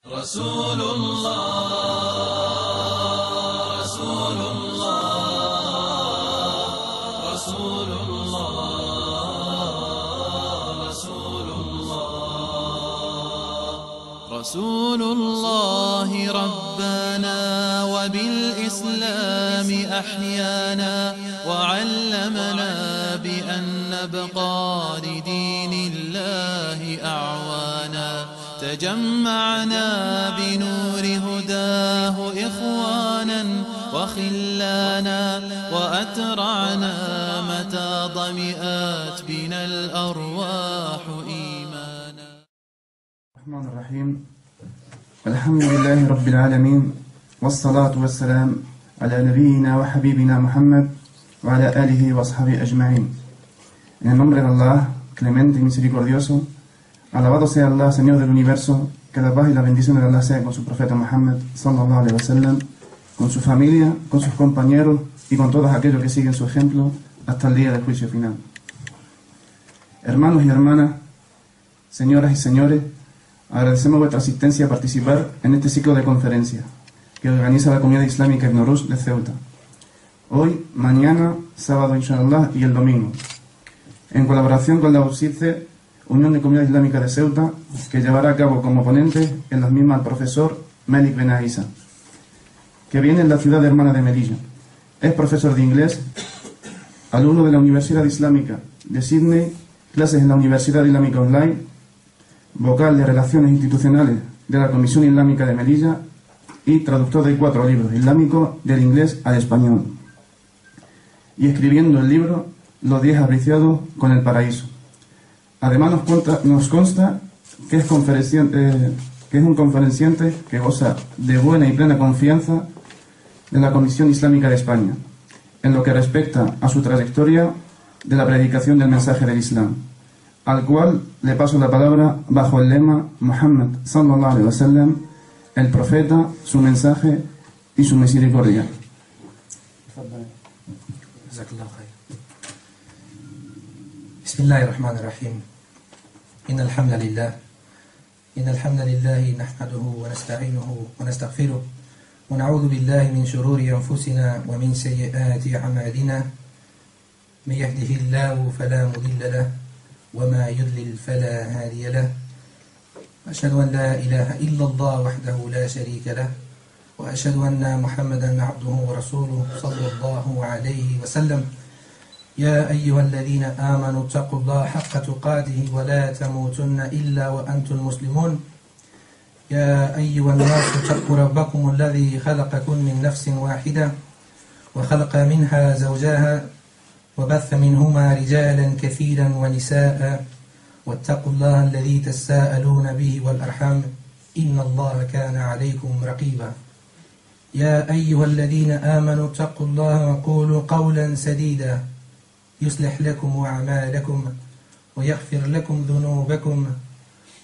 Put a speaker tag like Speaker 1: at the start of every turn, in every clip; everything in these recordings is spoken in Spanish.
Speaker 1: رسول الله رسول الله رسول الله رسول الله رسول الله ربنا وبالإسلام أحيانا وعلمنا بأن نبقى لدين الله أعوانا تجمعنا بنور هداه إخوانا وخلانا وأترعنا متى ضمئات بنا الأرواح إيمانا.
Speaker 2: الرحمن الرحيم. الحمد لله رب العالمين، والصلاة والسلام على نبينا وحبيبنا Muhammad وعلى آله وأصحابه أجمعين. En el nombre de Allah, clemente y misericordioso, alabado sea Allah, Señor del universo, que la paz y la bendición de Allah sea con su profeta Muhammad sallallahu alaihi wasallam, con su familia, con sus compañeros y con todos aquellos que siguen su ejemplo hasta el día del juicio final. Hermanos y hermanas, señoras y señores, agradecemos vuestra asistencia a participar en este ciclo de conferencias que organiza la Comunidad Islámica Ibn Rushd de Ceuta. Hoy, mañana, sábado inshallah y el domingo, en colaboración con la UCICE, Unión de Comunidad Islámica de Ceuta, que llevará a cabo como ponente en las mismas al profesor Melik Ben Aissa, que viene en la ciudad hermana de Melilla. Es profesor de inglés, alumno de la Universidad Islámica de Sydney, clases en la Universidad Islámica Online, vocal de Relaciones Institucionales de la Comisión Islámica de Melilla y traductor de 4 libros islámicos del inglés al español, y escribiendo el libro Los 10 apreciados con el paraíso. Además nos consta que es un conferenciante que goza de buena y plena confianza de la Comisión Islámica de España, en lo que respecta a su trayectoria de la predicación del mensaje del Islam, al cual le paso la palabra bajo el lema Muhammad sallallahu alaihi wasallam, el profeta, su mensaje y su misericordia.
Speaker 3: بسم الله الرحمن الرحيم. إن الحمد لله نحمده ونستعينه ونستغفره ونعوذ بالله من شرور أنفسنا ومن سيئات أعمالنا. من يهده الله فلا مضل له وما يضلل فلا هادي له. أشهد أن لا إله إلا الله وحده لا شريك له، وأشهد أن محمدا عبده ورسوله صلى الله عليه وسلم. يا أيها الذين آمنوا اتقوا الله حق تقاته ولا تموتن إلا وأنتم مسلمون. يا أيها الناس اتقوا ربكم الذي خلقكم من نفس واحدة وخلق منها زوجها وبث منهما رجالا كثيرا ونساء واتقوا الله الذي تساءلون به والأرحام إن الله كان عليكم رقيبا. يا أيها الذين آمنوا اتقوا الله وقولوا قولا سديدا يصلح لكم أعمالكم ويغفر لكم ذنوبكم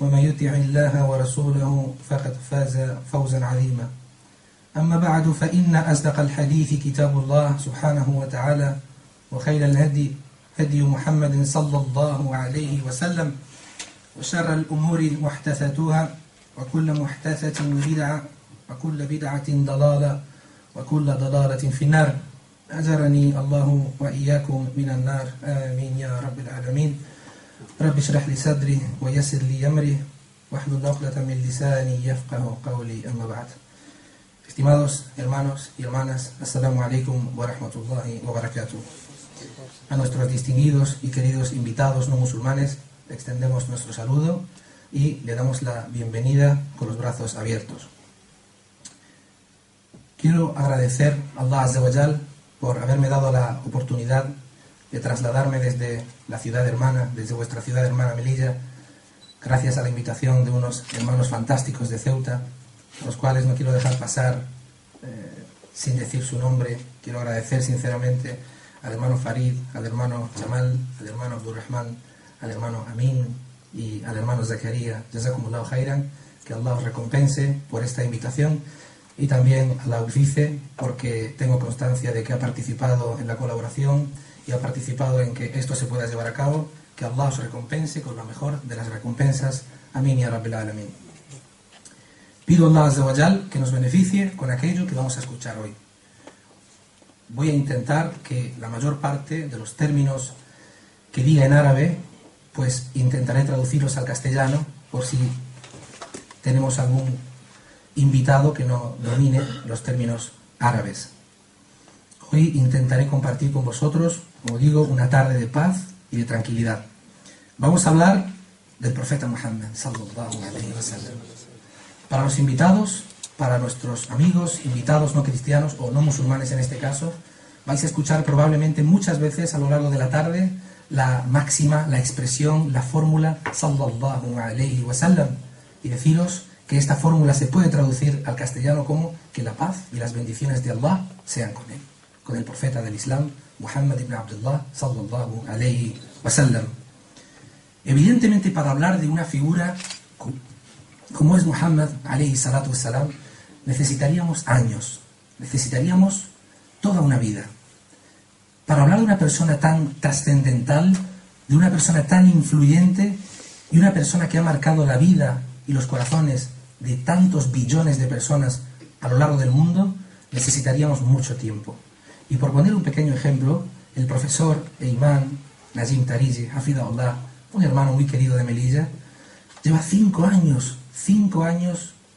Speaker 3: ومن يطع الله ورسوله فقد فاز فوزا عظيما. أما بعد، فإن أصدق الحديث كتاب الله سبحانه وتعالى، وخير الهدي هدي محمد صلى الله عليه وسلم، وشر الأمور محدثاتها وكل محدثة بدعة وكل بدعة ضلالة وكل ضلالة في النار. أجرني الله وإياكم من النار، آمين يا رب العالمين. رب اشرح لي صدري ويسر لي أمري واحلل عقدة من لساني يفقه قولي. أما بعد. Estimados hermanos y hermanas, Assalamu alaikum wa rahmatullahi wa barakatuh. A nuestros distinguidos y queridos invitados no musulmanes extendemos nuestro saludo y le damos la bienvenida con los brazos abiertos. Quiero agradecer a Allah Azza wa Jal por haberme dado la oportunidad de trasladarme desde la ciudad hermana, desde vuestra ciudad hermana Melilla, gracias a la invitación de unos hermanos fantásticos de Ceuta, a los cuales no quiero dejar pasar sin decir su nombre. Quiero agradecer sinceramente al hermano Farid, al hermano Jamal, al hermano Abdurrahman, al hermano Amin y al hermano Zakaria. Jazakumullahu khairan, que Allah os recompense por esta invitación, y también a la UCICE, porque tengo constancia de que ha participado en la colaboración y ha participado en que esto se pueda llevar a cabo. Que Allah os recompense con la mejor de las recompensas. Amén ya Rabbil Alamin. Pido a Allah Azza wa Jal que nos beneficie con aquello que vamos a escuchar hoy. Voy a intentar que la mayor parte de los términos que diga en árabe, pues intentaré traducirlos al castellano, por si tenemos algún invitado que no domine los términos árabes. Hoy intentaré compartir con vosotros, como digo, una tarde de paz y de tranquilidad. Vamos a hablar del profeta Muhammad sallallahu alaihi wasallam. Para los invitados, para nuestros amigos, invitados no cristianos o no musulmanes en este caso, vais a escuchar probablemente muchas veces a lo largo de la tarde la máxima, la expresión, la fórmula sallallahu alaihi wasallam, y deciros que esta fórmula se puede traducir al castellano como que la paz y las bendiciones de Allah sean con él, con el profeta del Islam, Muhammad ibn Abdullah sallallahu alaihi wasallam. Evidentemente, para hablar de una figura como es Muhammad alayhi salatu wassalam, necesitaríamos años, necesitaríamos toda una vida. Para hablar de una persona tan trascendental, de una persona tan influyente y una persona que ha marcado la vida y los corazones de tantos billones de personas a lo largo del mundo, necesitaríamos mucho tiempo. Y por poner un pequeño ejemplo, el profesor e imán Najim Tariji, Hafidahullah, un hermano muy querido de Melilla, lleva 5 años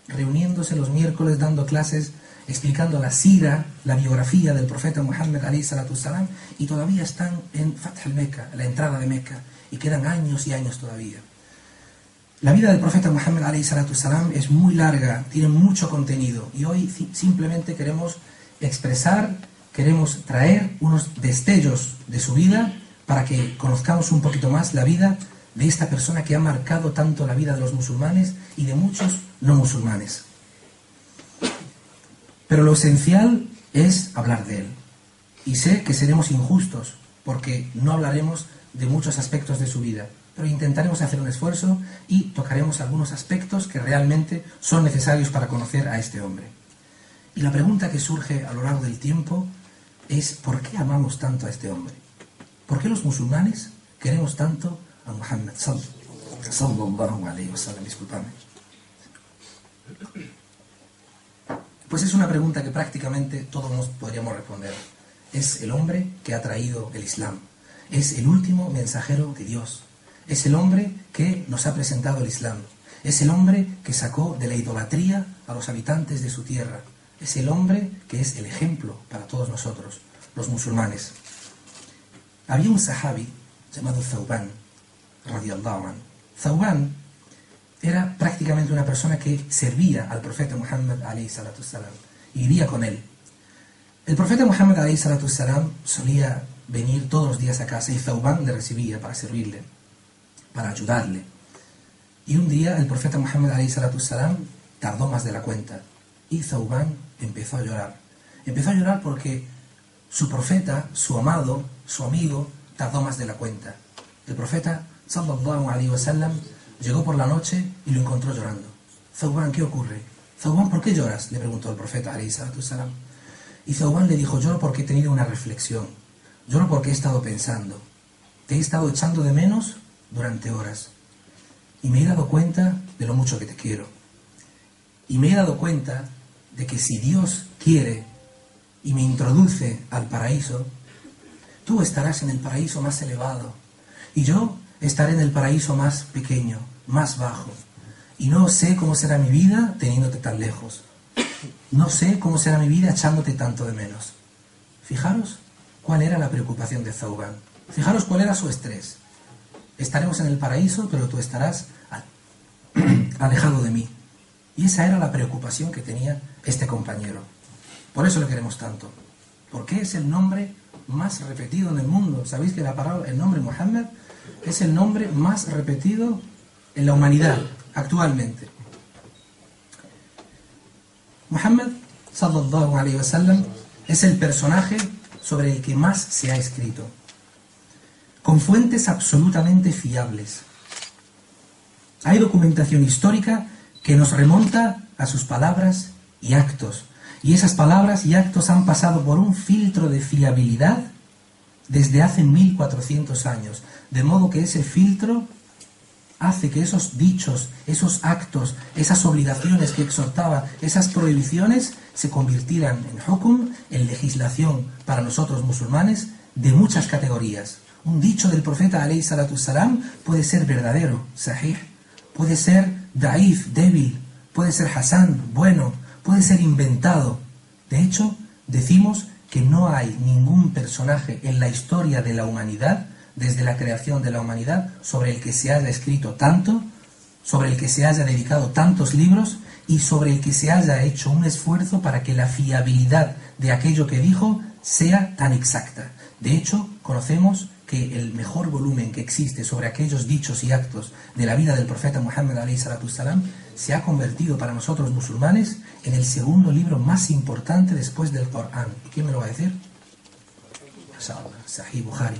Speaker 3: reuniéndose los miércoles dando clases, explicando la sira, la biografía del profeta Muhammad alayhi salatu wassalam, y todavía están en Fath al-Mecca, la entrada de Mecca, y quedan años y años todavía. La vida del profeta Muhammad alayhi salatu wassalam es muy larga, tiene mucho contenido, y hoy simplemente queremos expresar, queremos traer unos destellos de su vida para que conozcamos un poquito más la vida de esta persona que ha marcado tanto la vida de los musulmanes y de muchos no musulmanes. Pero lo esencial es hablar de él. Y sé que seremos injustos porque no hablaremos de muchos aspectos de su vida, pero intentaremos hacer un esfuerzo y tocaremos algunos aspectos que realmente son necesarios para conocer a este hombre. Y la pregunta que surge a lo largo del tiempo es: ¿por qué amamos tanto a este hombre? ¿Por qué los musulmanes queremos tanto a Muhammad sallallahu alaihi wasallam? Disculpadme. Pues es una pregunta que prácticamente todos nos podríamos responder. Es el hombre que ha traído el Islam. Es el último mensajero de Dios. Es el hombre que nos ha presentado el Islam. Es el hombre que sacó de la idolatría a los habitantes de su tierra. Es el hombre que es el ejemplo para todos nosotros, los musulmanes. Había un sahabi llamado Thawban, radiyallahu anhu. Thawban era prácticamente una persona que servía al profeta Muhammad alayhi salatu wassalam y vivía con él. El profeta Muhammad alayhi salatu wassalam solía venir todos los días a casa y Thawban le recibía para servirle, para ayudarle. Y un día el profeta Muhammad alayhi salatu wassalam tardó más de la cuenta y Thawban empezó a llorar. Empezó a llorar porque su profeta, su amado, su amigo, tardó más de la cuenta. El profeta sallallahu alaihi wasallam llegó por la noche y lo encontró llorando. Thawban, ¿qué ocurre? Thawban, ¿por qué lloras?, le preguntó el profeta alayhi salatu wassalam. Y Thawban le dijo: lloro porque he tenido una reflexión, lloro porque he estado pensando, te he estado echando de menos durante horas y me he dado cuenta de lo mucho que te quiero, y me he dado cuenta de que si Dios quiere y me introduce al paraíso, tú estarás en el paraíso más elevado y yo estaré en el paraíso más pequeño, más bajo, y no sé cómo será mi vida teniéndote tan lejos. No sé cómo será mi vida echándote tanto de menos. Fijaros cuál era la preocupación de Thawban. Fijaros cuál era su estrés. Estaremos en el paraíso, pero tú estarás alejado de mí. Y esa era la preocupación que tenía este compañero. Por eso le queremos tanto. Porque es el nombre más repetido en el mundo. ¿Sabéis que el nombre Muhammad es el nombre más repetido en la humanidad actualmente? Muhammad sallallahu alaihi wasallam es el personaje sobre el que más se ha escrito, con fuentes absolutamente fiables. Hay documentación histórica que nos remonta a sus palabras y actos, y esas palabras y actos han pasado por un filtro de fiabilidad desde hace 1400 años, de modo que ese filtro hace que esos dichos, esos actos, esas obligaciones que exhortaba, esas prohibiciones, se convirtieran en hukum, en legislación para nosotros musulmanes de muchas categorías. Un dicho del profeta alayhi salatu salam puede ser verdadero, sahih, puede ser daif, débil, puede ser hasan, bueno, puede ser inventado. De hecho, decimos que no hay ningún personaje en la historia de la humanidad, desde la creación de la humanidad, sobre el que se haya escrito tanto, sobre el que se haya dedicado tantos libros y sobre el que se haya hecho un esfuerzo para que la fiabilidad de aquello que dijo sea tan exacta. De hecho, conocemos que el mejor volumen que existe sobre aquellos dichos y actos de la vida del profeta Muhammad alayhi salatu salam se ha convertido para nosotros musulmanes en el segundo libro más importante después del Corán. ¿Y quién me lo va a decir? Sahih Bukhari.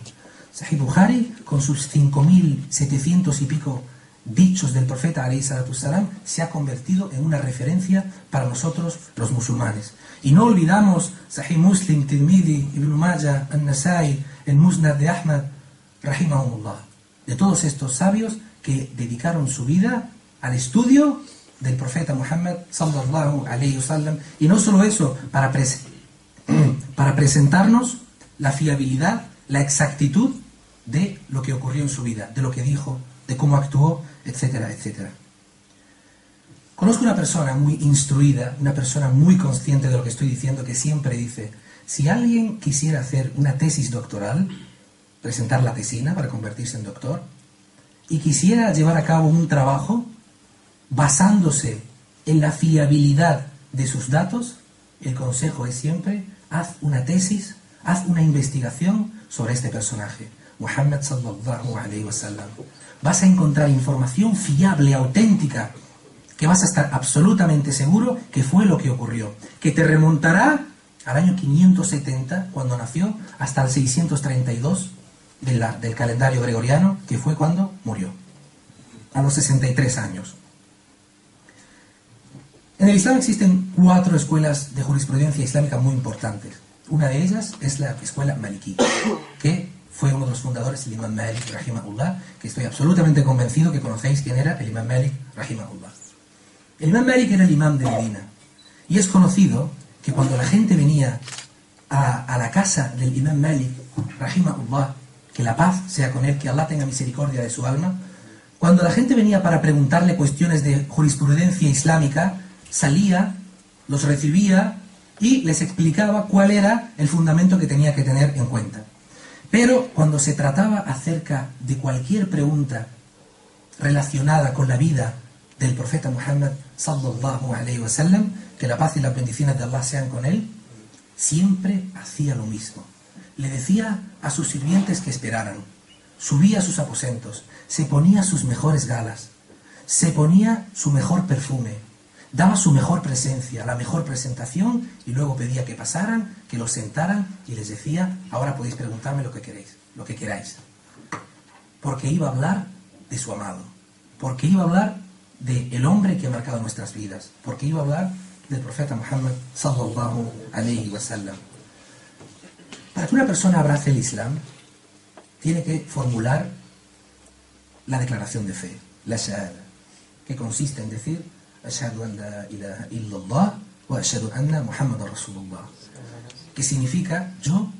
Speaker 3: Sahih Bukhari, con sus 5.700 y pico dichos del profeta alayhi salatu salam, se ha convertido en una referencia para nosotros los musulmanes. Y no olvidamos Sahih Muslim, Tirmidhi, Ibn Majah, An-Nasai, el Musnad de Ahmad, rahimahumullah, de todos estos sabios que dedicaron su vida al estudio del profeta Muhammad sallallahu alayhi wa sallam. Y no solo eso, para presentarnos la fiabilidad, la exactitud de lo que ocurrió en su vida, de lo que dijo, de cómo actuó, etcétera, etcétera. Conozco una persona muy instruida, una persona muy consciente de lo que estoy diciendo, que siempre dice: si alguien quisiera hacer una tesis doctoral, presentar la tesina para convertirse en doctor, y quisiera llevar a cabo un trabajo basándose en la fiabilidad de sus datos, el consejo es siempre: haz una tesis, haz una investigación sobre este personaje, Muhammad sallallahu alayhi wa sallam. Vas a encontrar información fiable, auténtica, que vas a estar absolutamente seguro que fue lo que ocurrió, que te remontará al año 570, cuando nació, hasta el 632 del calendario gregoriano, que fue cuando murió, a los 63 años. En el Islam existen 4 escuelas de jurisprudencia islámica muy importantes. Una de ellas es la escuela Maliki, que fue uno de los fundadores, el Imam Malik, rahimahullah, que estoy absolutamente convencido que conocéis quién era el Imam Malik, rahimahullah. El Imam Malik era el imam de Medina, y es conocido que cuando la gente venía a la casa del Imam Malik, rahimahullah, que la paz sea con él, que Allah tenga misericordia de su alma, cuando la gente venía para preguntarle cuestiones de jurisprudencia islámica, salía, los recibía y les explicaba cuál era el fundamento que tenía que tener en cuenta. Pero cuando se trataba acerca de cualquier pregunta relacionada con la vida del profeta Muhammad sallallahu alayhi wa sallam, que la paz y las bendiciones de Allah sean con él, siempre hacía lo mismo. Le decía a sus sirvientes que esperaran, subía a sus aposentos, se ponía sus mejores galas, se ponía su mejor perfume, daba su mejor presencia, la mejor presentación, y luego pedía que pasaran, que los sentaran, y les decía: ahora podéis preguntarme lo que queréis, lo que queráis. Porque iba a hablar de su amado, porque iba a hablar del hombre que ha marcado nuestras vidas, porque iba a hablar del profeta Muhammad sallallahu alayhi wa sallam. Para que una persona abrace el Islam, tiene que formular la declaración de fe, la shahada, que consiste en decir: ashhadu an la ilaha illallah wa ashhadu anna Muhammadan Rasulullah, que significa: yo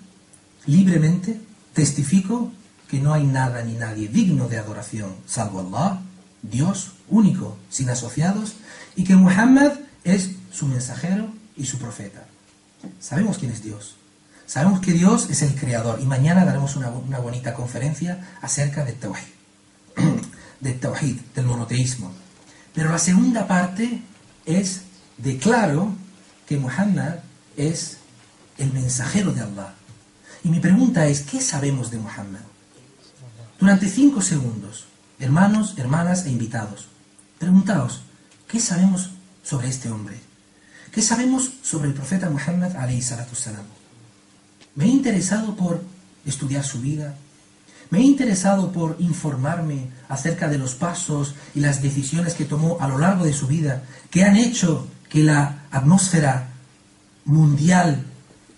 Speaker 3: libremente testifico que no hay nada ni nadie digno de adoración salvo Allah, Dios único, sin asociados, y que Muhammad es su mensajero y su profeta. Sabemos quién es Dios, sabemos que Dios es el creador, y mañana daremos una bonita conferencia acerca del tawhid, del monoteísmo. Pero la segunda parte es: declaro que Muhammad es el mensajero de Allah. Y mi pregunta es: ¿qué sabemos de Muhammad? Durante 5 segundos, hermanos, hermanas e invitados, preguntaos: ¿qué sabemos sobre este hombre? ¿Qué sabemos sobre el profeta Muhammad alayhi salatu salam? Me he interesado por estudiar su vida, me he interesado por informarme acerca de los pasos y las decisiones que tomó a lo largo de su vida, que han hecho que la atmósfera mundial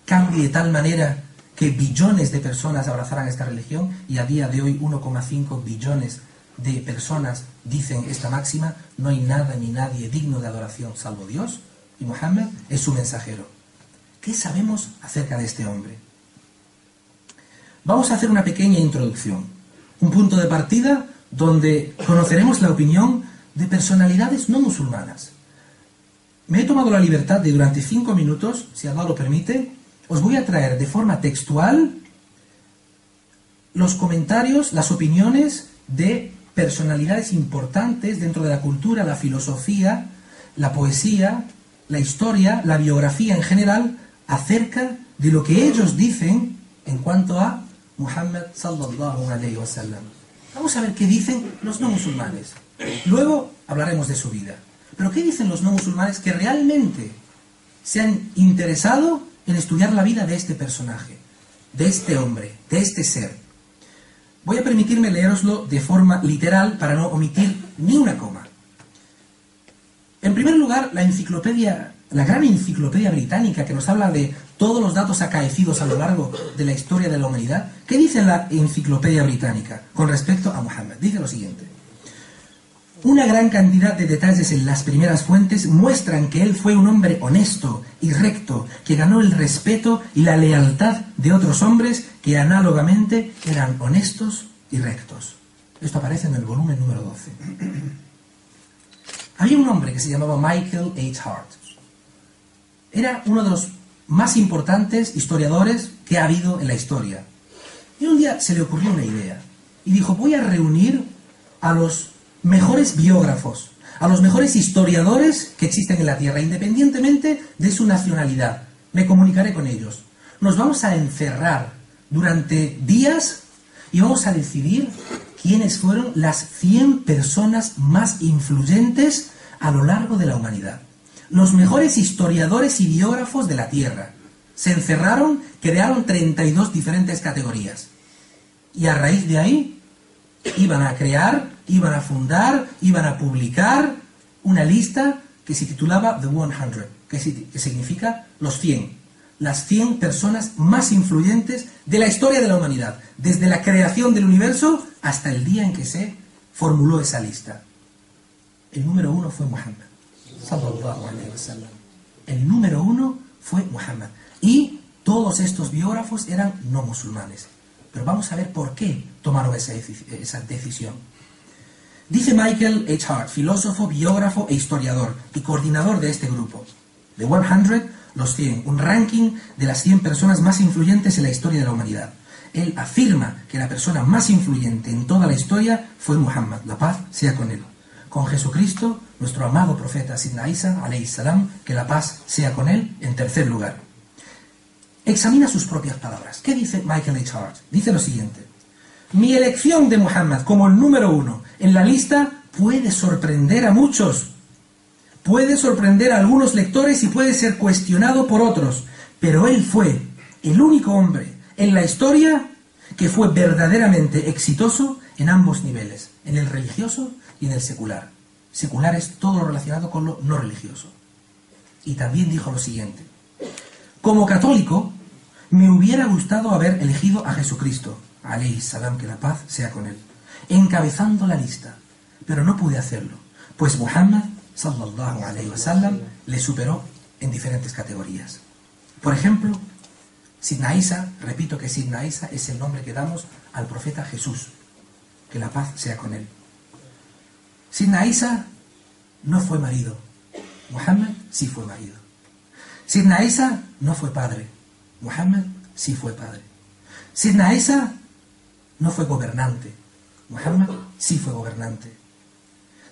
Speaker 3: cambie de tal manera que billones de personas abrazaran esta religión, y a día de hoy 1,5 billones de personas dicen esta máxima: no hay nada ni nadie digno de adoración salvo Dios, y Muhammad es su mensajero. ¿Qué sabemos acerca de este hombre? Vamos a hacer una pequeña introducción, un punto de partida donde conoceremos la opinión de personalidades no musulmanas. Me he tomado la libertad de, durante 5 minutos, si Allah lo permite, os voy a traer de forma textual los comentarios, las opiniones de personalidades importantes dentro de la cultura, la filosofía, la poesía, la historia, la biografía en general, acerca de lo que ellos dicen en cuanto a Muhammad sallallahu alayhi wa sallam. Vamos a ver qué dicen los no musulmanes. Luego hablaremos de su vida. Pero ¿qué dicen los no musulmanes que realmente se han interesado en estudiar la vida de este personaje, de este hombre, de este ser? Voy a permitirme leeroslo de forma literal para no omitir ni una coma. En primer lugar, la gran enciclopedia británica, que nos habla de todos los datos acaecidos a lo largo de la historia de la humanidad. ¿Qué dice la enciclopedia británica con respecto a Muhammad? Dice lo siguiente: una gran cantidad de detalles en las primeras fuentes muestran que él fue un hombre honesto y recto, que ganó el respeto y la lealtad de otros hombres que análogamente eran honestos y rectos. Esto aparece en el volumen número 12. Había un hombre que se llamaba Michael H. Hart. Era uno de los más importantes historiadores que ha habido en la historia. Y un día se le ocurrió una idea. Y dijo: voy a reunir a los mejores biógrafos, a los mejores historiadores que existen en la Tierra, independientemente de su nacionalidad. Me comunicaré con ellos. Nos vamos a encerrar durante días y vamos a decidir quiénes fueron las 100 personas más influyentes a lo largo de la humanidad. Los mejores historiadores y biógrafos de la Tierra. Se encerraron, crearon 32 diferentes categorías. Y a raíz de ahí iban a crear, iban a fundar, iban a publicar una lista que se titulaba The 100, que significa los 100. Las 100 personas más influyentes de la historia de la humanidad, desde la creación del universo hasta el día en que se formuló esa lista. El número 1 fue Muhammad sallallahu alayhi wa sallam. El número 1 fue Muhammad. Y todos estos biógrafos eran no musulmanes. Pero vamos a ver por qué tomaron esa decisión. Dice Michael H. Hart, filósofo, biógrafo e historiador, y coordinador de este grupo. The 100, los 100, un ranking de las 100 personas más influyentes en la historia de la humanidad. Él afirma que la persona más influyente en toda la historia fue Muhammad, la paz sea con él. Con Jesucristo, nuestro amado profeta Sidna Isa, alayhi salam, que la paz sea con él, en tercer lugar. Examina sus propias palabras. ¿Qué dice Michael H. Hart? Dice lo siguiente: mi elección de Muhammad como el número 1 en la lista puede sorprender a muchos, puede sorprender a algunos lectores y puede ser cuestionado por otros, pero él fue el único hombre en la historia que fue verdaderamente exitoso en ambos niveles, en el religioso y en el secular. Secular es todo lo relacionado con lo no religioso. Y también dijo lo siguiente: como católico, me hubiera gustado haber elegido a Jesucristo, alayhi salam, que la paz sea con él, encabezando la lista, pero no pude hacerlo, pues Muhammad sallallahu alayhi wa sallam le superó en diferentes categorías. Por ejemplo, Sidna Isa, repito que Sidna Isa es el nombre que damos al profeta Jesús, que la paz sea con él. Sidna Isa no fue marido, Muhammad sí fue marido. Sidna Isa no fue padre, Muhammad sí fue padre. Sidna Isa no fue gobernante, Muhammad sí fue gobernante.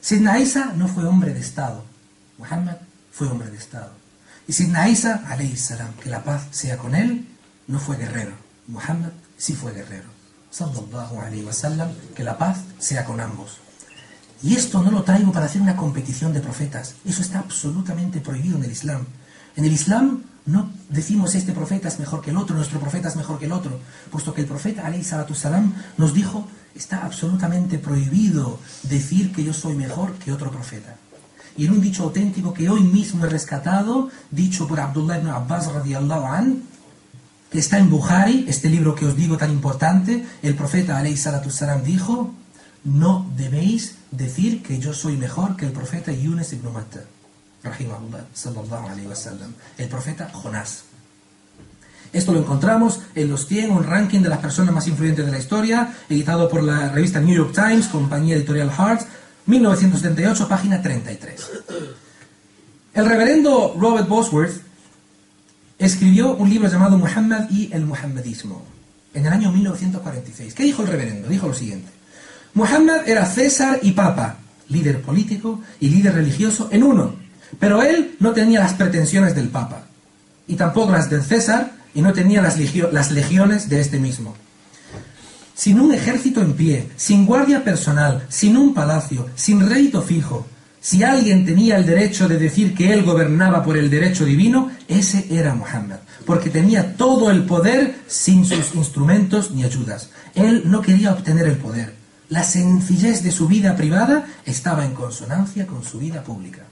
Speaker 3: Sidna Isa no fue hombre de Estado, Muhammad fue hombre de Estado. Y Sidna Isa, alayhi salam, que la paz sea con él, no fue guerrero, Muhammad sí fue guerrero. Sallallahu alayhi wa sallam, que la paz sea con ambos. Y esto no lo traigo para hacer una competición de profetas, eso está absolutamente prohibido en el Islam. En el Islam no decimos este profeta es mejor que el otro, nuestro profeta es mejor que el otro, puesto que el profeta alayhi salatu salam nos dijo: está absolutamente prohibido decir que yo soy mejor que otro profeta. Y en un dicho auténtico que hoy mismo he rescatado, dicho por Abdullah ibn Abbas radiyallahu an, que está en Bukhari, este libro que os digo tan importante, el profeta alayhi salatu salam dijo: no debéis decir que yo soy mejor que el profeta Yunus ibn Matta, rahimahullah, sallallahu alayhi wa sallam, el profeta Jonás. Esto lo encontramos en los 100, un ranking de las personas más influyentes de la historia, editado por la revista New York Times, compañía editorial Hearts, 1978, página 33. El reverendo Robert Bosworth escribió un libro llamado Muhammad y el Muhammadismo, en el año 1946. ¿Qué dijo el reverendo? Dijo lo siguiente: Muhammad era César y Papa, líder político y líder religioso en uno, pero él no tenía las pretensiones del Papa, y tampoco las del César, y no tenía las legiones de este mismo. Sin un ejército en pie, sin guardia personal, sin un palacio, sin rédito fijo, si alguien tenía el derecho de decir que él gobernaba por el derecho divino, ese era Muhammad, porque tenía todo el poder sin sus instrumentos ni ayudas. Él no quería obtener el poder. La sencillez de su vida privada estaba en consonancia con su vida pública.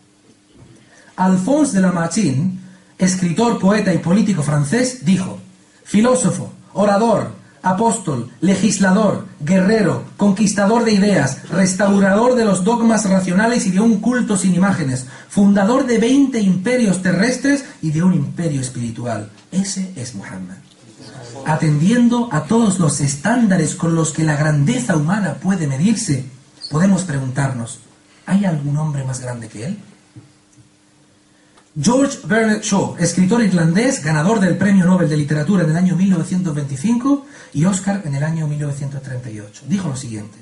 Speaker 3: Alphonse de Lamartine, escritor, poeta y político francés, dijo: filósofo, orador, apóstol, legislador, guerrero, conquistador de ideas, restaurador de los dogmas racionales y de un culto sin imágenes, fundador de 20 imperios terrestres y de un imperio espiritual. Ese es Muhammad. Atendiendo a todos los estándares con los que la grandeza humana puede medirse, podemos preguntarnos: ¿hay algún hombre más grande que él? George Bernard Shaw, escritor irlandés, ganador del Premio Nobel de Literatura en el año 1925 y Oscar en el año 1938, dijo lo siguiente: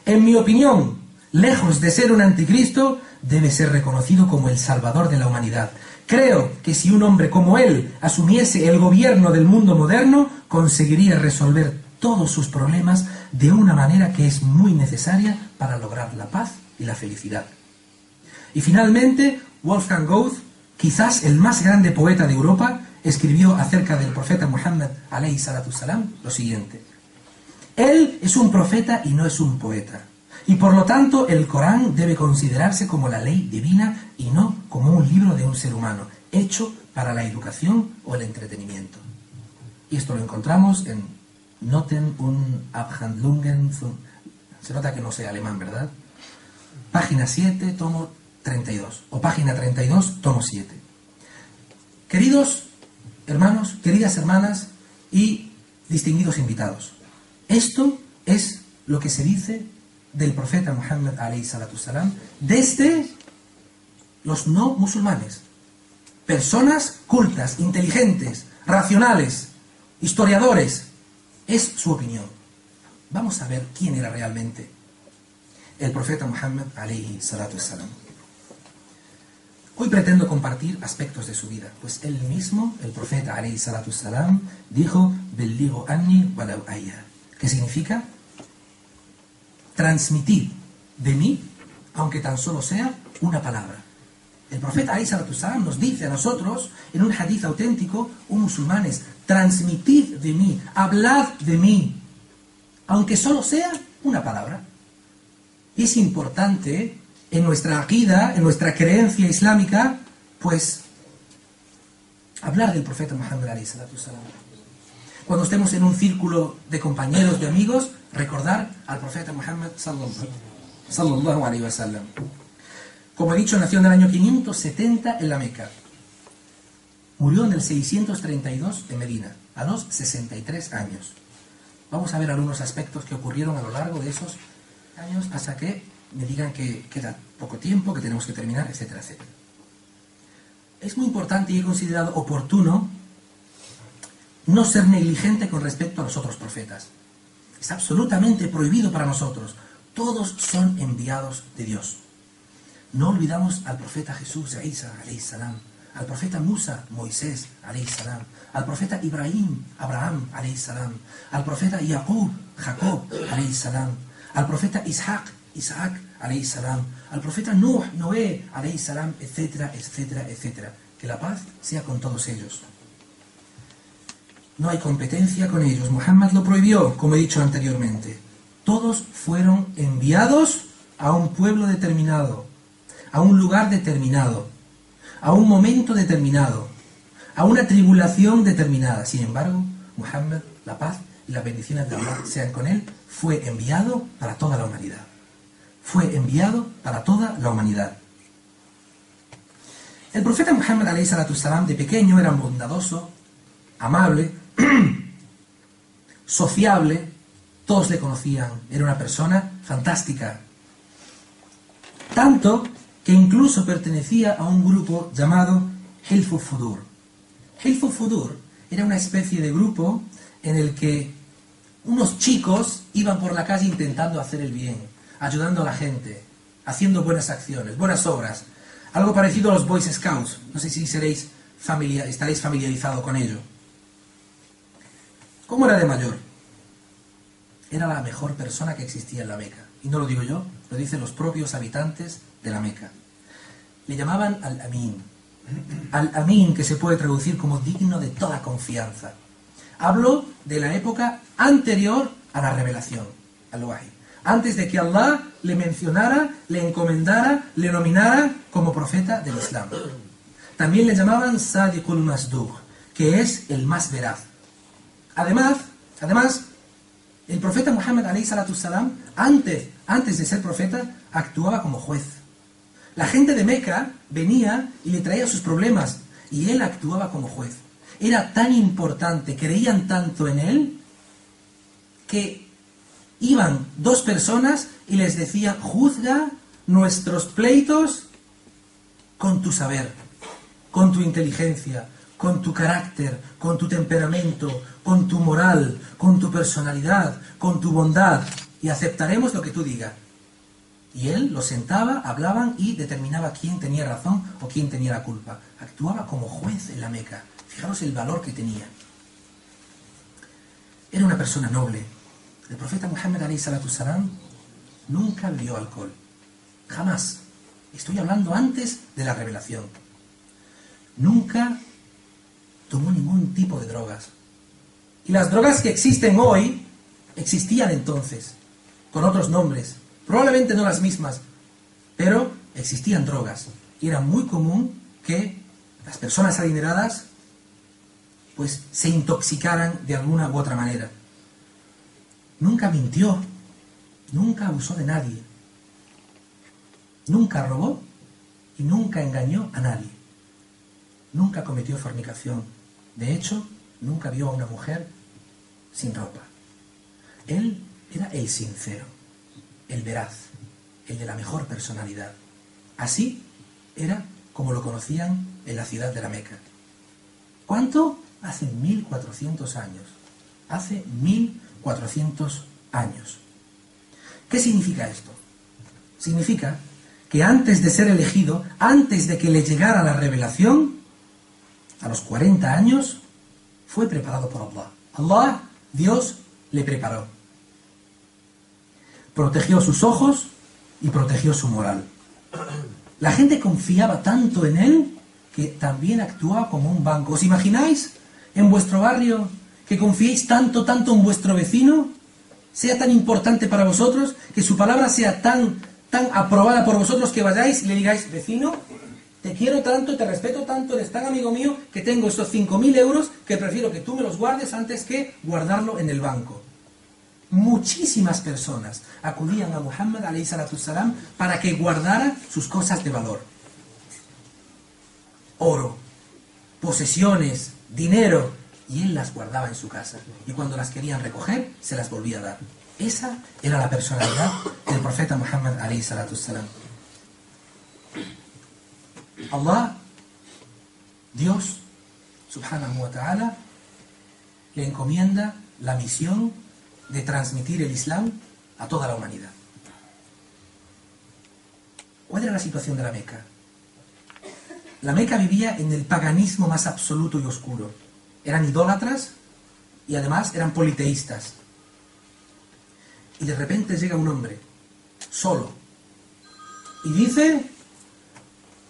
Speaker 3: en mi opinión, lejos de ser un anticristo, debe ser reconocido como el salvador de la humanidad. Creo que si un hombre como él asumiese el gobierno del mundo moderno, conseguiría resolver todos sus problemas de una manera que es muy necesaria para lograr la paz y la felicidad. Y finalmente, Wolfgang Goethe, quizás el más grande poeta de Europa, escribió acerca del profeta Muhammad alayhi salatu salam lo siguiente: él es un profeta y no es un poeta, y por lo tanto el Corán debe considerarse como la ley divina y no como un libro de un ser humano, hecho para la educación o el entretenimiento. Y esto lo encontramos en Noten und Abhandlungen, se nota que no sé alemán, ¿verdad? Página 7, tomo 32, o página 32, tomo 7. Queridos hermanos, queridas hermanas y distinguidos invitados, esto es lo que se dice del profeta Muhammad alayhi salatu salam desde los no musulmanes, personas cultas, inteligentes, racionales, historiadores. Es su opinión. Vamos a ver quién era realmente el profeta Muhammad alayhi salatu salam. Hoy pretendo compartir aspectos de su vida, pues él mismo, el profeta alayhi salatu salam, dijo: Bellighu anni walau ayya, que significa transmitir de mí, aunque tan solo sea una palabra. El profeta alayhi salatu salam nos dice a nosotros, en un hadith auténtico, musulmanes: transmitid de mí, hablad de mí, aunque solo sea una palabra. Y es importante en nuestra aqida, en nuestra creencia islámica, pues hablar del profeta Muhammad alayhi salatu salam. Cuando estemos en un círculo de compañeros, de amigos, recordar al profeta Muhammad sallallahu alayhi wa sallam. Como he dicho, nació en el año 570 en la Meca. Murió en el 632 en Medina, a los 63 años. Vamos a ver algunos aspectos que ocurrieron a lo largo de esos años hasta que me digan que queda poco tiempo, que tenemos que terminar, etcétera, etcétera. Es muy importante y he considerado oportuno no ser negligente con respecto a los otros profetas. Es absolutamente prohibido para nosotros. Todos son enviados de Dios. No olvidamos al profeta Jesús, Isa, alayhi salam, al profeta Musa, Moisés, alayhi salam, al profeta Ibrahim, Abraham, alayhi salam, al profeta Jacob, Jacob, alayhi salam, al profeta Isaac, alayhi salam, al profeta Nuh, Noé, alayhi salam, etcétera, etcétera, etcétera. Que la paz sea con todos ellos. No hay competencia con ellos. Muhammad lo prohibió, como he dicho anteriormente. Todos fueron enviados a un pueblo determinado, a un lugar determinado, a un momento determinado, a una tribulación determinada. Sin embargo, Muhammad, la paz y las bendiciones de Allah sean con él, fue enviado para toda la humanidad. Fue enviado para toda la humanidad. El profeta Muhammad ﷺ de pequeño era bondadoso, amable, sociable, todos le conocían, era una persona fantástica. Tanto que incluso pertenecía a un grupo llamado Hilf al-Fudur. Hilf al-Fudur era una especie de grupo en el que unos chicos iban por la calle intentando hacer el bien, ayudando a la gente, haciendo buenas acciones, buenas obras. Algo parecido a los Boy Scouts. No sé si estaréis familiarizados con ello. ¿Cómo era de mayor? Era la mejor persona que existía en la Meca. Y no lo digo yo, lo dicen los propios habitantes de la Meca. Le llamaban Al-Amin. Al-Amin, que se puede traducir como digno de toda confianza. Hablo de la época anterior a la revelación, al-Wahy. Antes de que Allah le mencionara, le encomendara, le nominara como profeta del Islam. También le llamaban Sadiqul Masduq, que es el más veraz. Además, el profeta Muhammad ﷺ, antes de ser profeta, actuaba como juez. La gente de Meca venía y le traía sus problemas, y él actuaba como juez. Era tan importante, creían tanto en él, que iban dos personas y les decían: juzga nuestros pleitos con tu saber, con tu inteligencia, con tu carácter, con tu temperamento, con tu moral, con tu personalidad, con tu bondad, y aceptaremos lo que tú digas. Y él los sentaba, hablaban y determinaba quién tenía razón o quién tenía la culpa. Actuaba como juez en la Meca. Fijaros el valor que tenía. Era una persona noble. El profeta Muhammad ﷺ nunca bebió alcohol. Jamás. Estoy hablando antes de la revelación. Nunca tomó ningún tipo de drogas. Y las drogas que existen hoy existían entonces, con otros nombres. Probablemente no las mismas, pero existían drogas. Y era muy común que las personas adineradas pues se intoxicaran de alguna u otra manera. Nunca mintió, nunca abusó de nadie, nunca robó y nunca engañó a nadie. Nunca cometió fornicación. De hecho, nunca vio a una mujer sin ropa. Él era el sincero, el veraz, el de la mejor personalidad. Así era como lo conocían en la ciudad de la Meca. ¿Cuánto? Hace 1400 años. Hace 1400 años. ¿Qué significa esto? Significa que antes de ser elegido, antes de que le llegara la revelación, a los 40 años, fue preparado por Allah. Allah, Dios, le preparó. Protegió sus ojos y protegió su moral. La gente confiaba tanto en él que también actuaba como un banco. ¿Os imagináis en vuestro barrio que confiéis tanto en vuestro vecino? Sea tan importante para vosotros, que su palabra sea tan aprobada por vosotros, que vayáis y le digáis: vecino, te quiero tanto, te respeto tanto, eres tan amigo mío, que tengo estos 5.000 euros que prefiero que tú me los guardes antes que guardarlo en el banco. Muchísimas personas acudían a Muhammad ﷺ para que guardara sus cosas de valor. Oro, posesiones, dinero, y él las guardaba en su casa. Y cuando las querían recoger, se las volvía a dar. Esa era la personalidad del profeta Muhammad ﷺ. Allah, Dios, subhanahu wa ta'ala, le encomienda la misión de transmitir el Islam a toda la humanidad. ¿Cuál era la situación de la Meca? La Meca vivía en el paganismo más absoluto y oscuro. Eran idólatras y además eran politeístas. Y de repente llega un hombre, solo, y dice: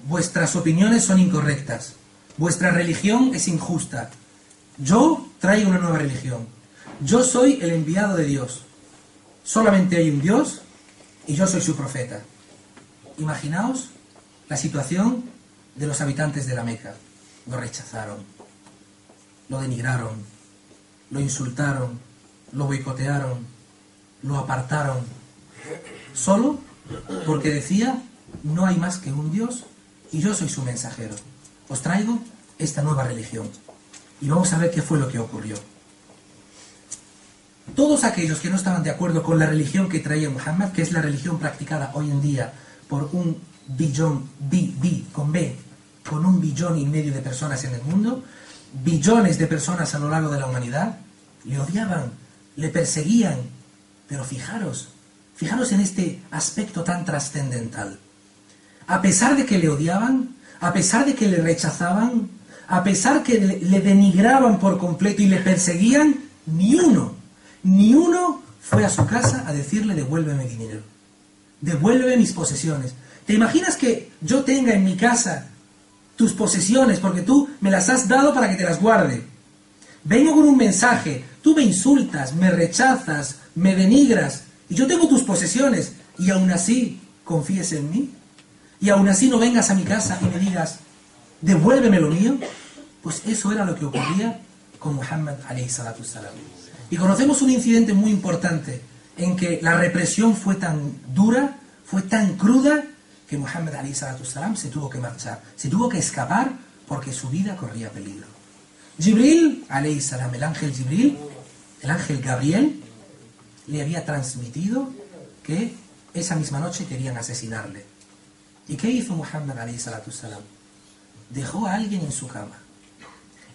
Speaker 3: vuestras opiniones son incorrectas, vuestra religión es injusta, yo traigo una nueva religión, yo soy el enviado de Dios, solamente hay un Dios y yo soy su profeta. Imaginaos la situación de los habitantes de la Meca. Lo rechazaron, lo denigraron, lo insultaron, lo boicotearon, lo apartaron, solo porque decía: no hay más que un Dios y yo soy su mensajero. Os traigo esta nueva religión. Y vamos a ver qué fue lo que ocurrió. Todos aquellos que no estaban de acuerdo con la religión que traía Muhammad, que es la religión practicada hoy en día por un billón, con 1,5 billones de personas en el mundo, billones de personas a lo largo de la humanidad, le odiaban, le perseguían. Pero fijaros en este aspecto tan trascendental. A pesar de que le odiaban, a pesar de que le rechazaban, a pesar que le denigraban por completo y le perseguían, ni uno fue a su casa a decirle: devuélveme dinero, devuélveme mis posesiones. ¿Te imaginas que yo tenga en mi casa tus posesiones porque tú me las has dado para que te las guarde? Vengo con un mensaje, tú me insultas, me rechazas, me denigras, y yo tengo tus posesiones, y aún así confíes en mí, y aún así no vengas a mi casa y me digas: devuélveme lo mío. Pues eso era lo que ocurría con Muhammad alayhi salatu salam. Y conocemos un incidente muy importante en que la represión fue tan dura, fue tan cruda, que Muhammad alayhi salatu salam se tuvo que marchar, se tuvo que escapar porque su vida corría peligro. Jibril alayhi salam, el ángel Jibril, el ángel Gabriel, le había transmitido que esa misma noche querían asesinarle. ¿Y qué hizo Muhammad alayhi salatu salam? Dejó a alguien en su cama.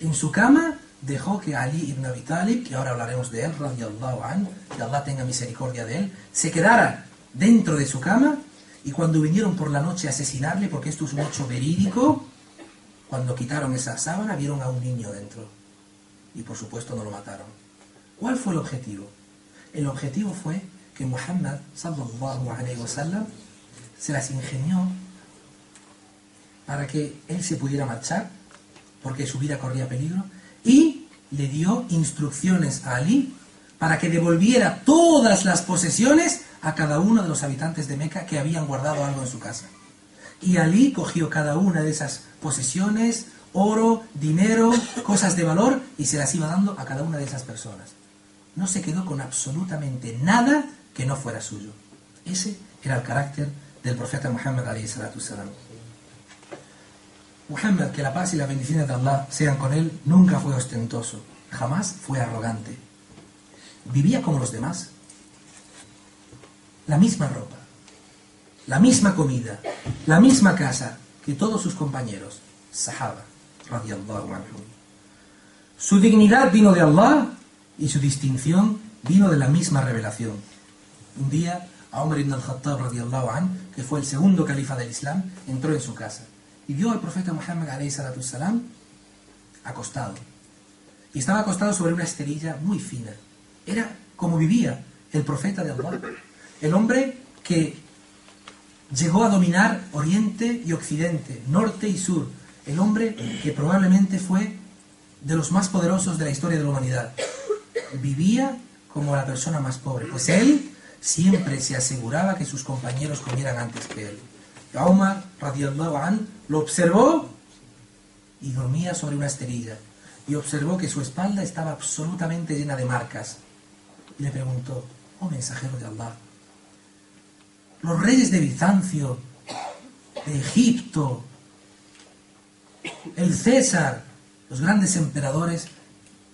Speaker 3: En su cama dejó que Ali ibn Abi Talib, que ahora hablaremos de él, radiyallahu anhu, que Allah tenga misericordia de él, se quedara dentro de su cama, y cuando vinieron por la noche a asesinarle, porque esto es un hecho verídico, cuando quitaron esa sábana vieron a un niño dentro. Y por supuesto no lo mataron. ¿Cuál fue el objetivo? El objetivo fue que Muhammad sallallahu alayhi wa sallam se las ingenió para que él se pudiera marchar, porque su vida corría peligro, y le dio instrucciones a Ali para que devolviera todas las posesiones a cada uno de los habitantes de Meca que habían guardado algo en su casa. Y Ali cogió cada una de esas posesiones, oro, dinero, cosas de valor, y se las iba dando a cada una de esas personas. No se quedó con absolutamente nada que no fuera suyo. Ese era el carácter del profeta Muhammad alayhi salatu salam. Muhammad, que la paz y la bendición de Allah sean con él, nunca fue ostentoso, jamás fue arrogante. Vivía como los demás. La misma ropa, la misma comida, la misma casa que todos sus compañeros, sahaba, radiyallahu anhu. Su dignidad vino de Allah y su distinción vino de la misma revelación. Un día, Umar ibn al-Khattab, radiyallahu anhu, que fue el segundo califa del Islam, entró en su casa y vio al profeta Muhammad alayhi salatu salam acostado. Y estaba acostado sobre una esterilla muy fina. Era como vivía el profeta de Allah. El hombre que llegó a dominar Oriente y Occidente, Norte y Sur. El hombre que probablemente fue de los más poderosos de la historia de la humanidad. Vivía como la persona más pobre, pues él siempre se aseguraba que sus compañeros comieran antes que él. Umar, radiyallahu anhu, lo observó y dormía sobre una esterilla. Y observó que su espalda estaba absolutamente llena de marcas. Y le preguntó: oh mensajero de Allah, los reyes de Bizancio, de Egipto, el César, los grandes emperadores,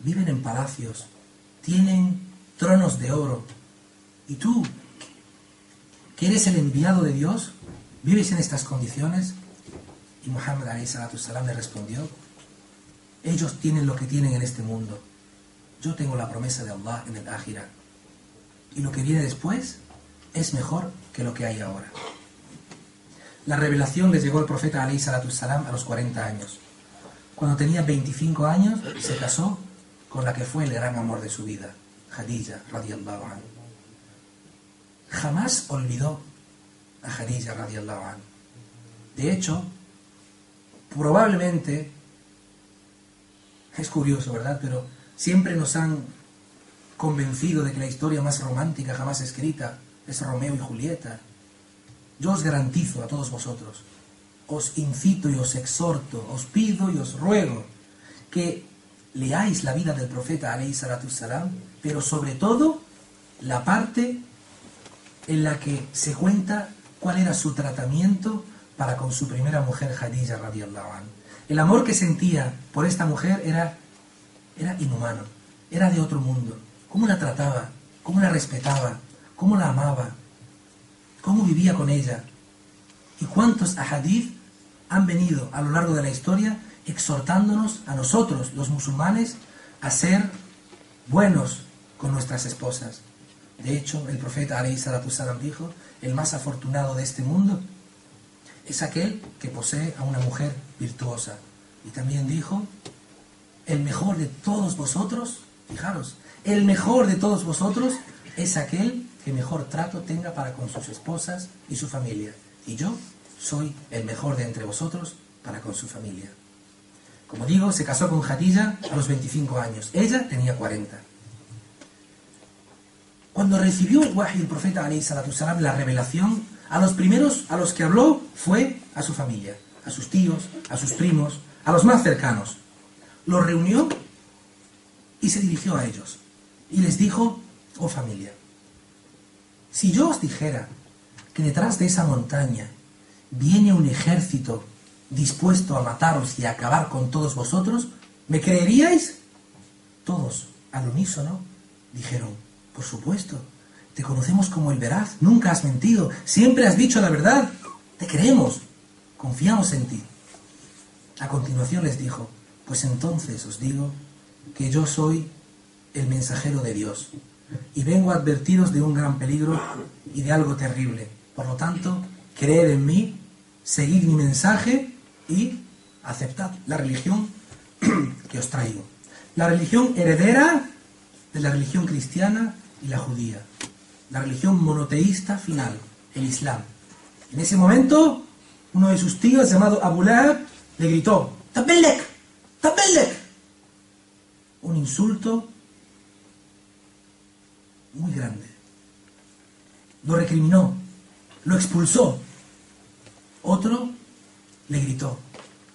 Speaker 3: viven en palacios, tienen tronos de oro. ¿Y tú, que eres el enviado de Dios, vives en estas condiciones? Y Muhammad alayhi salatu salam le respondió: ellos tienen lo que tienen en este mundo, yo tengo la promesa de Allah en el Ájira, y lo que viene después es mejor que lo que hay ahora. La revelación les llegó al profeta alayhi salatu salam a los 40 años. Cuando tenía 25 años se casó con la que fue el gran amor de su vida, Khadija radiyallahu anha. Jamás olvidó a Khadija radiyallahu anha. De hecho, probablemente, es curioso, ¿verdad? Pero siempre nos han convencido de que la historia más romántica jamás escrita es Romeo y Julieta. Yo os garantizo a todos vosotros, os incito y os exhorto, os pido y os ruego que leáis la vida del profeta alayhi salatu salam, pero sobre todo la parte en la que se cuenta cuál era su tratamiento para con su primera mujer, Khadija radiyallahu anha. El amor que sentía por esta mujer era inhumano, era de otro mundo. Cómo la trataba, cómo la respetaba, cómo la amaba, cómo vivía con ella. Y cuántos ahadith han venido a lo largo de la historia exhortándonos a nosotros, los musulmanes, a ser buenos con nuestras esposas. De hecho, el profeta alayhi salatu salam dijo: el más afortunado de este mundo es aquel que posee a una mujer virtuosa. Y también dijo: el mejor de todos vosotros, fijaros, el mejor de todos vosotros es aquel que mejor trato tenga para con sus esposas y su familia. Y yo soy el mejor de entre vosotros para con su familia. Como digo, se casó con Khadija a los 25 años. Ella tenía 40. Cuando recibió el wahy del profeta alayhi salatu salam, la revelación, a los primeros a los que habló fue a su familia, a sus tíos, a sus primos, a los más cercanos. Los reunió y se dirigió a ellos. Y les dijo: oh familia, si yo os dijera que detrás de esa montaña viene un ejército dispuesto a mataros y a acabar con todos vosotros, ¿me creeríais? Todos, al unísono, dijeron: por supuesto, te conocemos como el veraz, nunca has mentido, siempre has dicho la verdad, te creemos, confiamos en ti. A continuación les dijo: pues entonces os digo que yo soy el mensajero de Dios y vengo a advertiros de un gran peligro y de algo terrible. Por lo tanto, creed en mí, seguid mi mensaje y aceptad la religión que os traigo. La religión heredera de la religión cristiana y la judía. La religión monoteísta final, el Islam. En ese momento, uno de sus tíos, llamado Abu Lahab, le gritó: ¡Tabellek! ¡Tabellek! Un insulto muy grande. Lo recriminó, lo expulsó. Otro le gritó: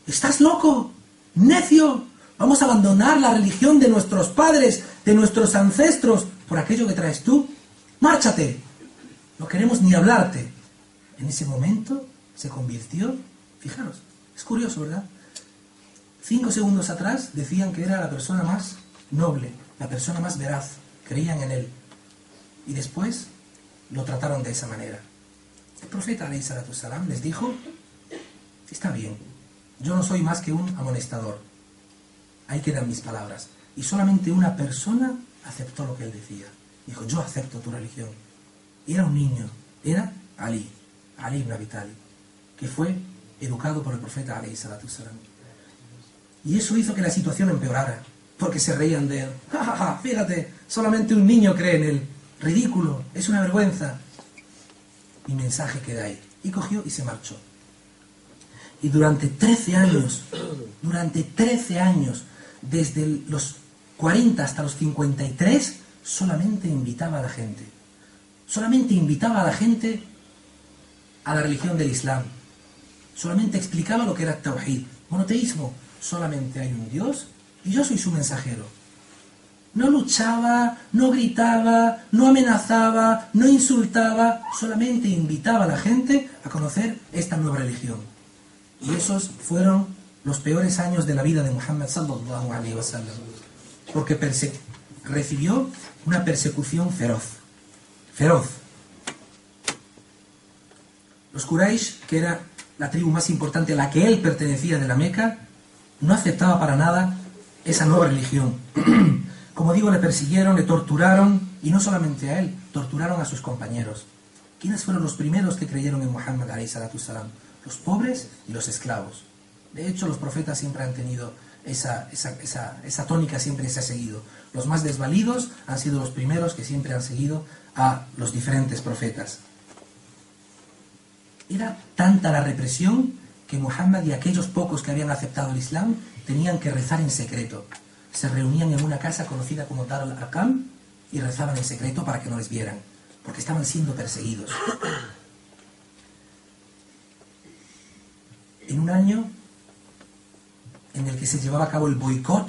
Speaker 3: ¡estás loco! ¡Necio! ¿Vamos a abandonar la religión de nuestros padres, de nuestros ancestros, por aquello que traes tú? ¡Márchate! No queremos ni hablarte. En ese momento se convirtió, fijaros, es curioso, ¿verdad? 5 segundos atrás decían que era la persona más noble, la persona más veraz, creían en él. Y después lo trataron de esa manera. El profeta alayhi salatu salam les dijo: está bien, yo no soy más que un amonestador. Ahí quedan mis palabras. Y solamente una persona aceptó lo que él decía. Dijo: yo acepto tu religión. Y era un niño, era Ali ibn Abi Talib, que fue educado por el profeta alayhi salatu salam. Y eso hizo que la situación empeorara, porque se reían de él. ¡Ja, ja, ja! Fíjate, solamente un niño cree en él. Ridículo, es una vergüenza. Mi mensaje queda ahí. Y cogió y se marchó. Y durante 13 años, desde los 40 hasta los 53, solamente invitaba a la gente. Solamente invitaba a la gente a la religión del Islam. Solamente explicaba lo que era Tawhid, monoteísmo. Solamente hay un Dios y yo soy su mensajero. No luchaba, no gritaba, no amenazaba, no insultaba, solamente invitaba a la gente a conocer esta nueva religión. Y esos fueron los peores años de la vida de Muhammad sallallahu alaihi wasallam, porque recibió una persecución feroz. Los Quraysh, que era la tribu más importante a la que él pertenecía de la Meca, no aceptaba para nada esa nueva religión. Como digo, le persiguieron, le torturaron, y no solamente a él, torturaron a sus compañeros. ¿Quiénes fueron los primeros que creyeron en Muhammad alayhi salatu salam? Los pobres y los esclavos. De hecho, los profetas siempre han tenido esa tónica, siempre se ha seguido. Los más desvalidos han sido los primeros que siempre han seguido a los diferentes profetas. Era tanta la represión que Muhammad y aquellos pocos que habían aceptado el Islam tenían que rezar en secreto. Se reunían en una casa conocida como Dar al-Arqam y rezaban en secreto para que no les vieran, porque estaban siendo perseguidos. En un año en el que se llevaba a cabo el boicot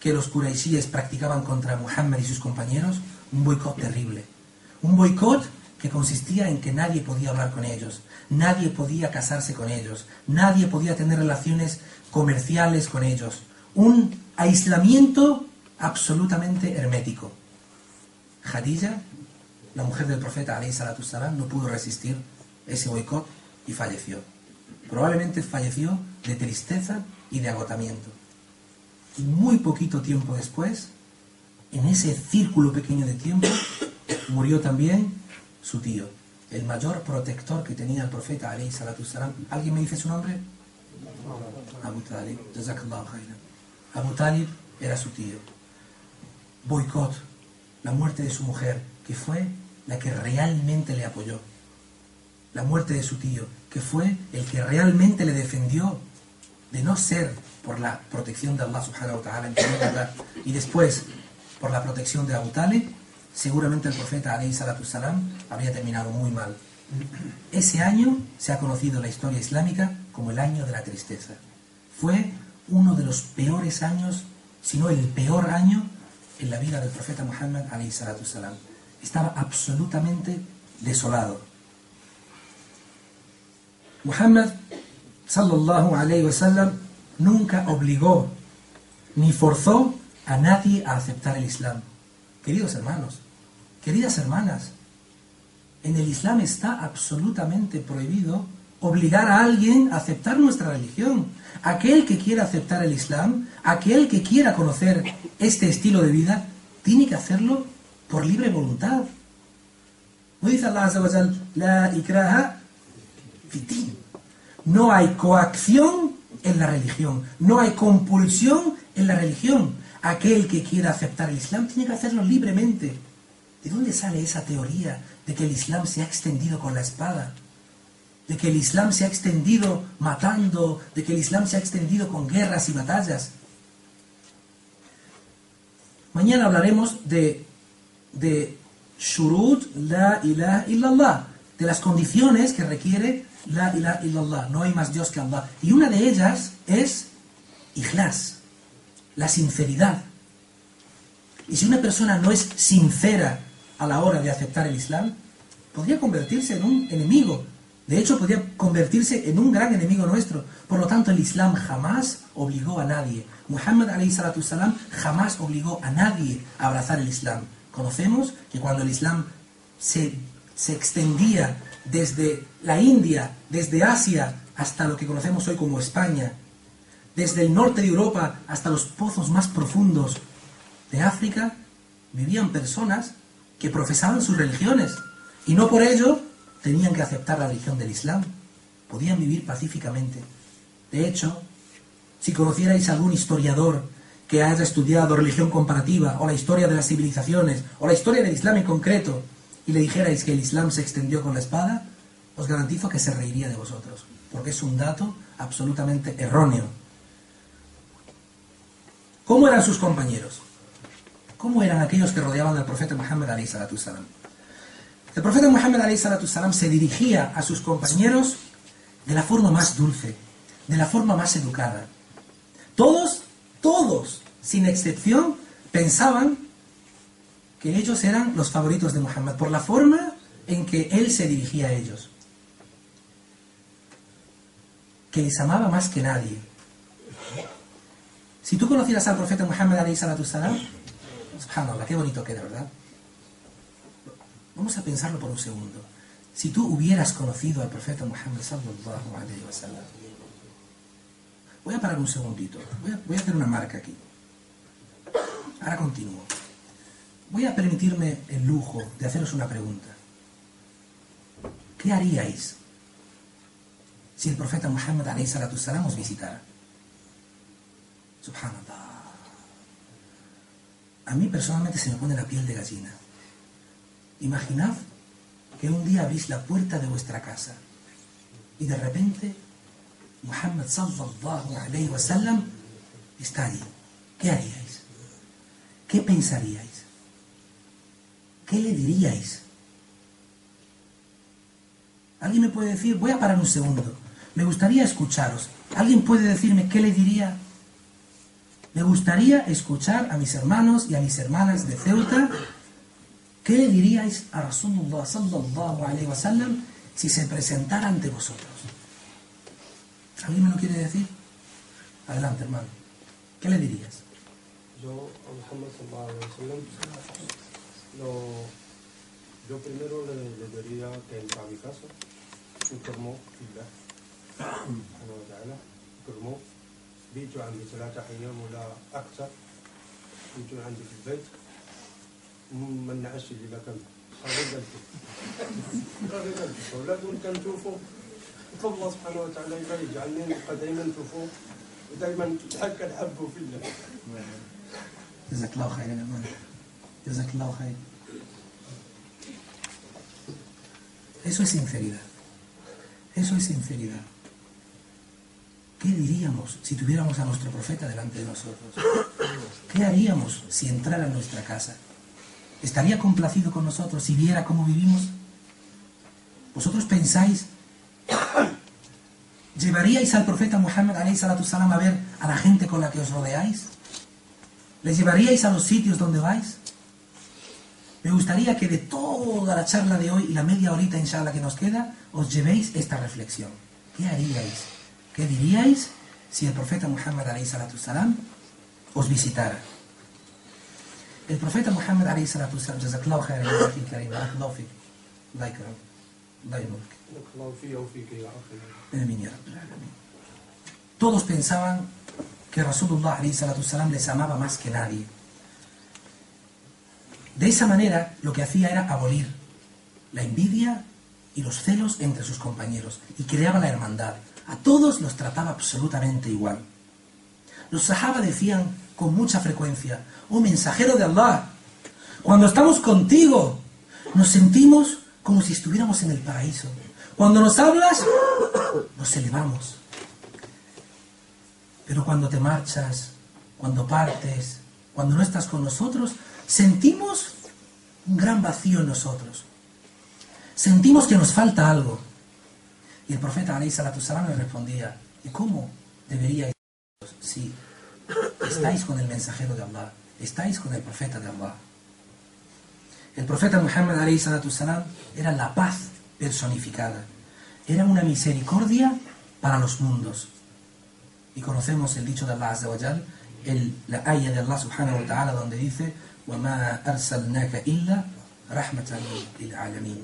Speaker 3: que los quraishíes practicaban contra Muhammad y sus compañeros? Un boicot terrible. Un boicot que consistía en que nadie podía hablar con ellos, nadie podía casarse con ellos, nadie podía tener relaciones comerciales con ellos. Un aislamiento absolutamente hermético. Khadija, la mujer del profeta alayhi salatu salam, no pudo resistir ese boicot y falleció. Probablemente falleció de tristeza y de agotamiento. Y muy poquito tiempo después, en ese círculo pequeño de tiempo, murió también su tío, el mayor protector que tenía el profeta alayhi salatu salam. ¿Alguien me dice su nombre? Abu Talib. Jazakallahu khairan. Abu Talib era su tío. Boicot, la muerte de su mujer, que fue la que realmente le apoyó. La muerte de su tío, que fue el que realmente le defendió de no ser por la protección de Allah subhanahu wa ta'ala en primer lugar, y después por la protección de Abu Talib, seguramente el profeta alayhi salatu salam habría terminado muy mal. Ese año se ha conocido en la historia islámica como el año de la tristeza. Fue uno de los peores años, si no el peor año, en la vida del profeta Muhammad alayhi salatu salam. Estaba absolutamente desolado. Muhammad sallallahu alayhi wa sallam nunca obligó ni forzó a nadie a aceptar el Islam. Queridos hermanos, queridas hermanas, en el Islam está absolutamente prohibido obligar a alguien a aceptar nuestra religión. Aquel que quiera aceptar el Islam, aquel que quiera conocer este estilo de vida, tiene que hacerlo por libre voluntad. ¿No dice Allah azza wa jal, la ikraha fi din? No hay coacción en la religión, no hay compulsión en la religión. Aquel que quiera aceptar el Islam tiene que hacerlo libremente. ¿De dónde sale esa teoría de que el Islam se ha extendido con la espada? De que el Islam se ha extendido matando, de que el Islam se ha extendido con guerras y batallas. Mañana hablaremos de shurut la ilaha illallah, de las condiciones que requiere la ilaha illallah, no hay más Dios que Allah. Y una de ellas es ikhlas, la sinceridad. Y si una persona no es sincera a la hora de aceptar el Islam, podría convertirse en un enemigo. De hecho, podría convertirse en un gran enemigo nuestro. Por lo tanto, el Islam jamás obligó a nadie. Muhammad alayhi salatu salam jamás obligó a nadie a abrazar el Islam. Conocemos que cuando el Islam se extendía desde la India, desde Asia, hasta lo que conocemos hoy como España, desde el norte de Europa hasta los pozos más profundos de África, vivían personas que profesaban sus religiones y no por ello tenían que aceptar la religión del Islam. Podían vivir pacíficamente. De hecho, si conocierais algún historiador que haya estudiado religión comparativa o la historia de las civilizaciones o la historia del Islam en concreto y le dijerais que el Islam se extendió con la espada, os garantizo que se reiría de vosotros, porque es un dato absolutamente erróneo. ¿Cómo eran sus compañeros? ¿Cómo eran aquellos que rodeaban al profeta Muhammad alayhi salatu salam? El profeta Muhammad alayhi salatu salam se dirigía a sus compañeros de la forma más dulce, de la forma más educada. Todos, sin excepción, pensaban que ellos eran los favoritos de Muhammad por la forma en que él se dirigía a ellos. Que les amaba más que nadie. Si tú conocieras al profeta Muhammad alayhi salatu salam, subhanallah, qué bonito queda, ¿verdad? Vamos a pensarlo por un segundo. Si tú hubieras conocido al profeta Muhammad sallallahu alayhi wa sallam, voy a parar un segundito, voy a hacer una marca aquí. Ahora continúo. Voy a permitirme el lujo de haceros una pregunta. ¿Qué haríais si el profeta Muhammad alayhi salatu salam os visitara? Subhanallah. A mí personalmente se me pone la piel de gallina. Imaginad que un día abrís la puerta de vuestra casa y de repente Muhammad sallallahu alayhi wa sallam está allí. ¿Qué haríais? ¿Qué pensaríais? ¿Qué le diríais? ¿Alguien me puede decir? Voy a parar un segundo. Me gustaría escucharos. ¿Alguien puede decirme qué le diría? Me gustaría escuchar a mis hermanos y a mis hermanas de Ceuta. ¿Qué le diríais a Rasulullah sallallahu alaihi wasallam si se presentara ante vosotros? ¿Alguien me lo quiere decir? Adelante, hermano. ¿Qué le dirías?
Speaker 4: Yo a Muhammad sallallahu alaihi wasallam, yo primero le diría que entra a mi casa, يكرموه في الله سبحانه وتعالى، يكرموه بيجوا عندي 3 أيام ولا أكثر، بيجوا عندي في البيت ما نعش اللي لكن قريب أولادهم كان نشوفوا الله سبحانه وتعالى يجعلني دائما نشوفوا ودائما هكا نحبوا في الله.
Speaker 3: جزاك الله خير يا hermano. جزاك الله خير. Eso es sinceridad. Eso es sinceridad. ¿Qué diríamos si tuviéramos a nuestro profeta delante de nosotros? ¿Qué haríamos si entrara en nuestra casa? ¿Estaría complacido con nosotros si viera cómo vivimos? ¿Vosotros pensáis, llevaríais al profeta Muhammad alayhi salatu salam a ver a la gente con la que os rodeáis? ¿Les llevaríais a los sitios donde vais? Me gustaría que de toda la charla de hoy y la media horita inshallah que nos queda, os llevéis esta reflexión. ¿Qué haríais? ¿Qué diríais si el profeta Muhammad alayhi salatu salam os visitara? El profeta Muhammad alayhi salatu salam, jazakallahu khairan ya akhi karim, barakallahu fik, Allah yakram, Allah yamulk. Amin ya rabbil alamin. Todos pensaban que Rasulullah alayhi salatu salam les amaba más que nadie. De esa manera, lo que hacía era abolir la envidia y los celos entre sus compañeros y creaba la hermandad. A todos los trataba absolutamente igual. Los sahaba decían con mucha frecuencia: oh mensajero de Allah, cuando estamos contigo nos sentimos como si estuviéramos en el paraíso. Cuando nos hablas, nos elevamos. Pero cuando te marchas, cuando partes, cuando no estás con nosotros, sentimos un gran vacío en nosotros. Sentimos que nos falta algo. Y el profeta alayhi salatu salam le respondía: ¿y cómo deberíais si estáis con el mensajero de Allah, estáis con el profeta de Allah? El profeta Muhammad alayhi salatu salam era la paz personificada. Era una misericordia para los mundos. Y conocemos el dicho de Allah azza wa jal, la ayah de Allah subhanahu wa ta'ala donde dice: وَمَا أَرْسَلْنَاكَ إِلَّا رَحْمَةً لِلْعَالَمِينَ.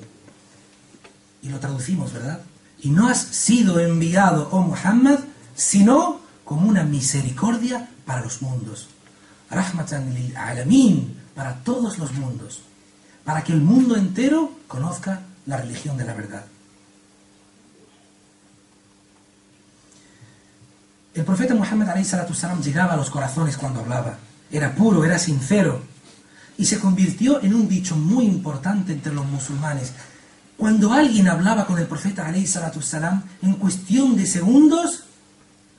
Speaker 3: Y lo traducimos, ¿verdad? Y no has sido enviado, oh Muhammad, sino como una misericordia para los mundos. Rahmatan lil alamin, para todos los mundos. Para que el mundo entero conozca la religión de la verdad. El profeta Muhammad alayhi salatu salam llegaba a los corazones cuando hablaba. Era puro, era sincero. Y se convirtió en un dicho muy importante entre los musulmanes. Cuando alguien hablaba con el profeta alayhi salatu salam, en cuestión de segundos,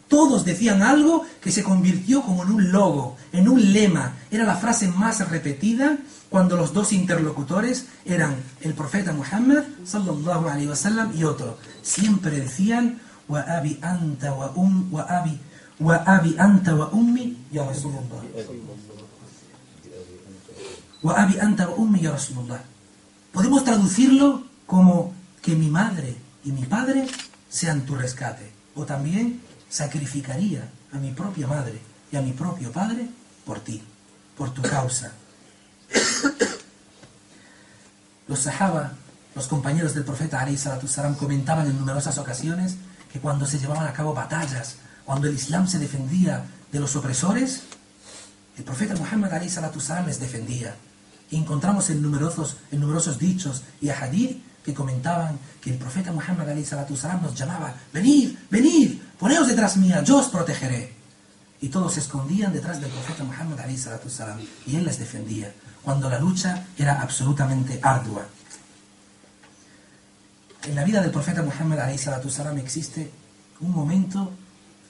Speaker 3: todos decían algo que se convirtió como en un logo, en un lema. Era la frase más repetida cuando los dos interlocutores eran el profeta Muhammad sallallahu alayhi wa sallam y otro. Siempre decían: wa abi anta wa abi anta wa ummi ya Rasulullah. Wa abi anta wa ummi ya Rasulullah. Podemos traducirlo como que mi madre y mi padre sean tu rescate. O también sacrificaría a mi propia madre y a mi propio padre por ti, por tu causa. Los sahaba, los compañeros del profeta alayhi salatu salam, comentaban en numerosas ocasiones que cuando se llevaban a cabo batallas, cuando el Islam se defendía de los opresores, el profeta Muhammad alayhi salatu salam les defendía. Y encontramos en numerosos dichos y hadith que comentaban que el profeta Muhammad alayhi salatu salam nos llamaba: venid, venid, poneos detrás mía, yo os protegeré. Y todos se escondían detrás del profeta Muhammad alayhi salatu salam y él les defendía cuando la lucha era absolutamente ardua. En la vida del profeta Muhammad alayhi salatu salam existe un momento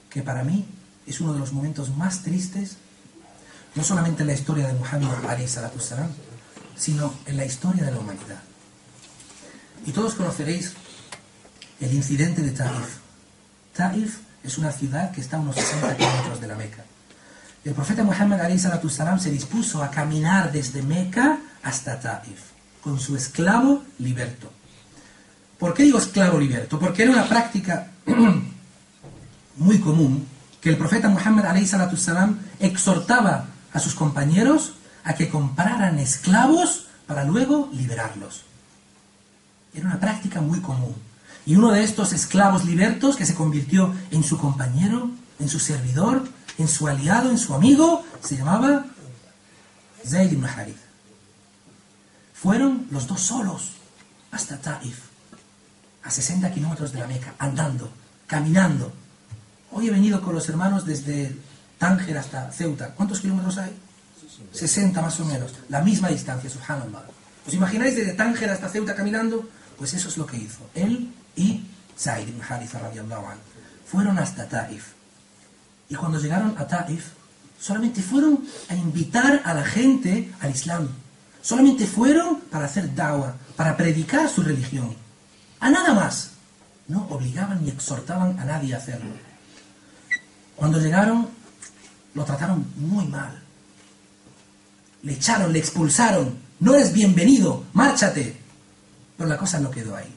Speaker 3: que para mí es uno de los momentos más tristes, no solamente en la historia de Muhammad alayhi salatu salam, sino en la historia de la humanidad. Y todos conoceréis el incidente de Taif. Taif es una ciudad que está a unos 60 kilómetros de la Meca. El profeta Muhammad ﷺ se dispuso a caminar desde Meca hasta Taif, con su esclavo liberto. ¿Por qué digo esclavo liberto? Porque era una práctica muy común que el profeta Muhammad ﷺ exhortaba a sus compañeros a que compraran esclavos para luego liberarlos. Era una práctica muy común. Y uno de estos esclavos libertos que se convirtió en su compañero, en su servidor, en su aliado, en su amigo, se llamaba Zayd ibn Haritha. Fueron los dos solos hasta Taif, a 60 kilómetros de la Meca, andando, caminando. Hoy he venido con los hermanos desde Tánger hasta Ceuta. ¿Cuántos kilómetros hay? 60 más o menos. La misma distancia, subhanallah. ¿Os imagináis desde Tánger hasta Ceuta caminando? Pues eso es lo que hizo él y Zayd ibn Haritha radiyallahu anhu. Fueron hasta Taif. Y cuando llegaron a Taif, solamente fueron a invitar a la gente al Islam. Solamente fueron para hacer da'wah, para predicar su religión. A nada más. No obligaban ni exhortaban a nadie a hacerlo. Cuando llegaron, lo trataron muy mal. Le echaron, le expulsaron. No eres bienvenido, márchate. Pero la cosa no quedó ahí.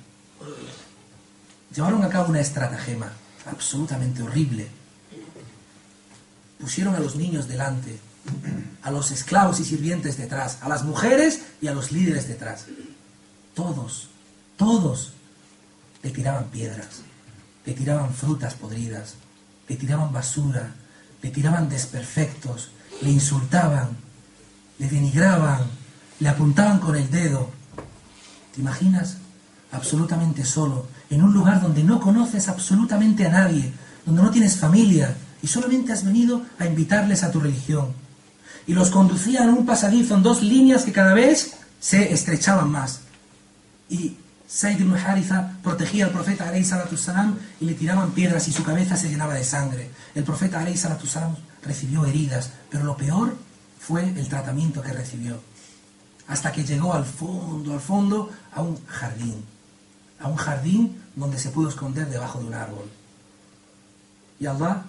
Speaker 3: Llevaron a cabo una estratagema absolutamente horrible. Pusieron a los niños delante, a los esclavos y sirvientes detrás, a las mujeres y a los líderes detrás. Todos le tiraban piedras, le tiraban frutas podridas, le tiraban basura, le tiraban desperfectos, le insultaban, le denigraban, le apuntaban con el dedo. ¿Te imaginas? Absolutamente solo, en un lugar donde no conoces absolutamente a nadie, donde no tienes familia, y solamente has venido a invitarles a tu religión. Y los conducían en un pasadizo en dos líneas que cada vez se estrechaban más. Y Zayd ibn Haritha protegía al profeta ﷺ y le tiraban piedras y su cabeza se llenaba de sangre. El profeta ﷺ recibió heridas, pero lo peor fue el tratamiento que recibió. Hasta que llegó al fondo, a un jardín donde se pudo esconder debajo de un árbol. Y Allah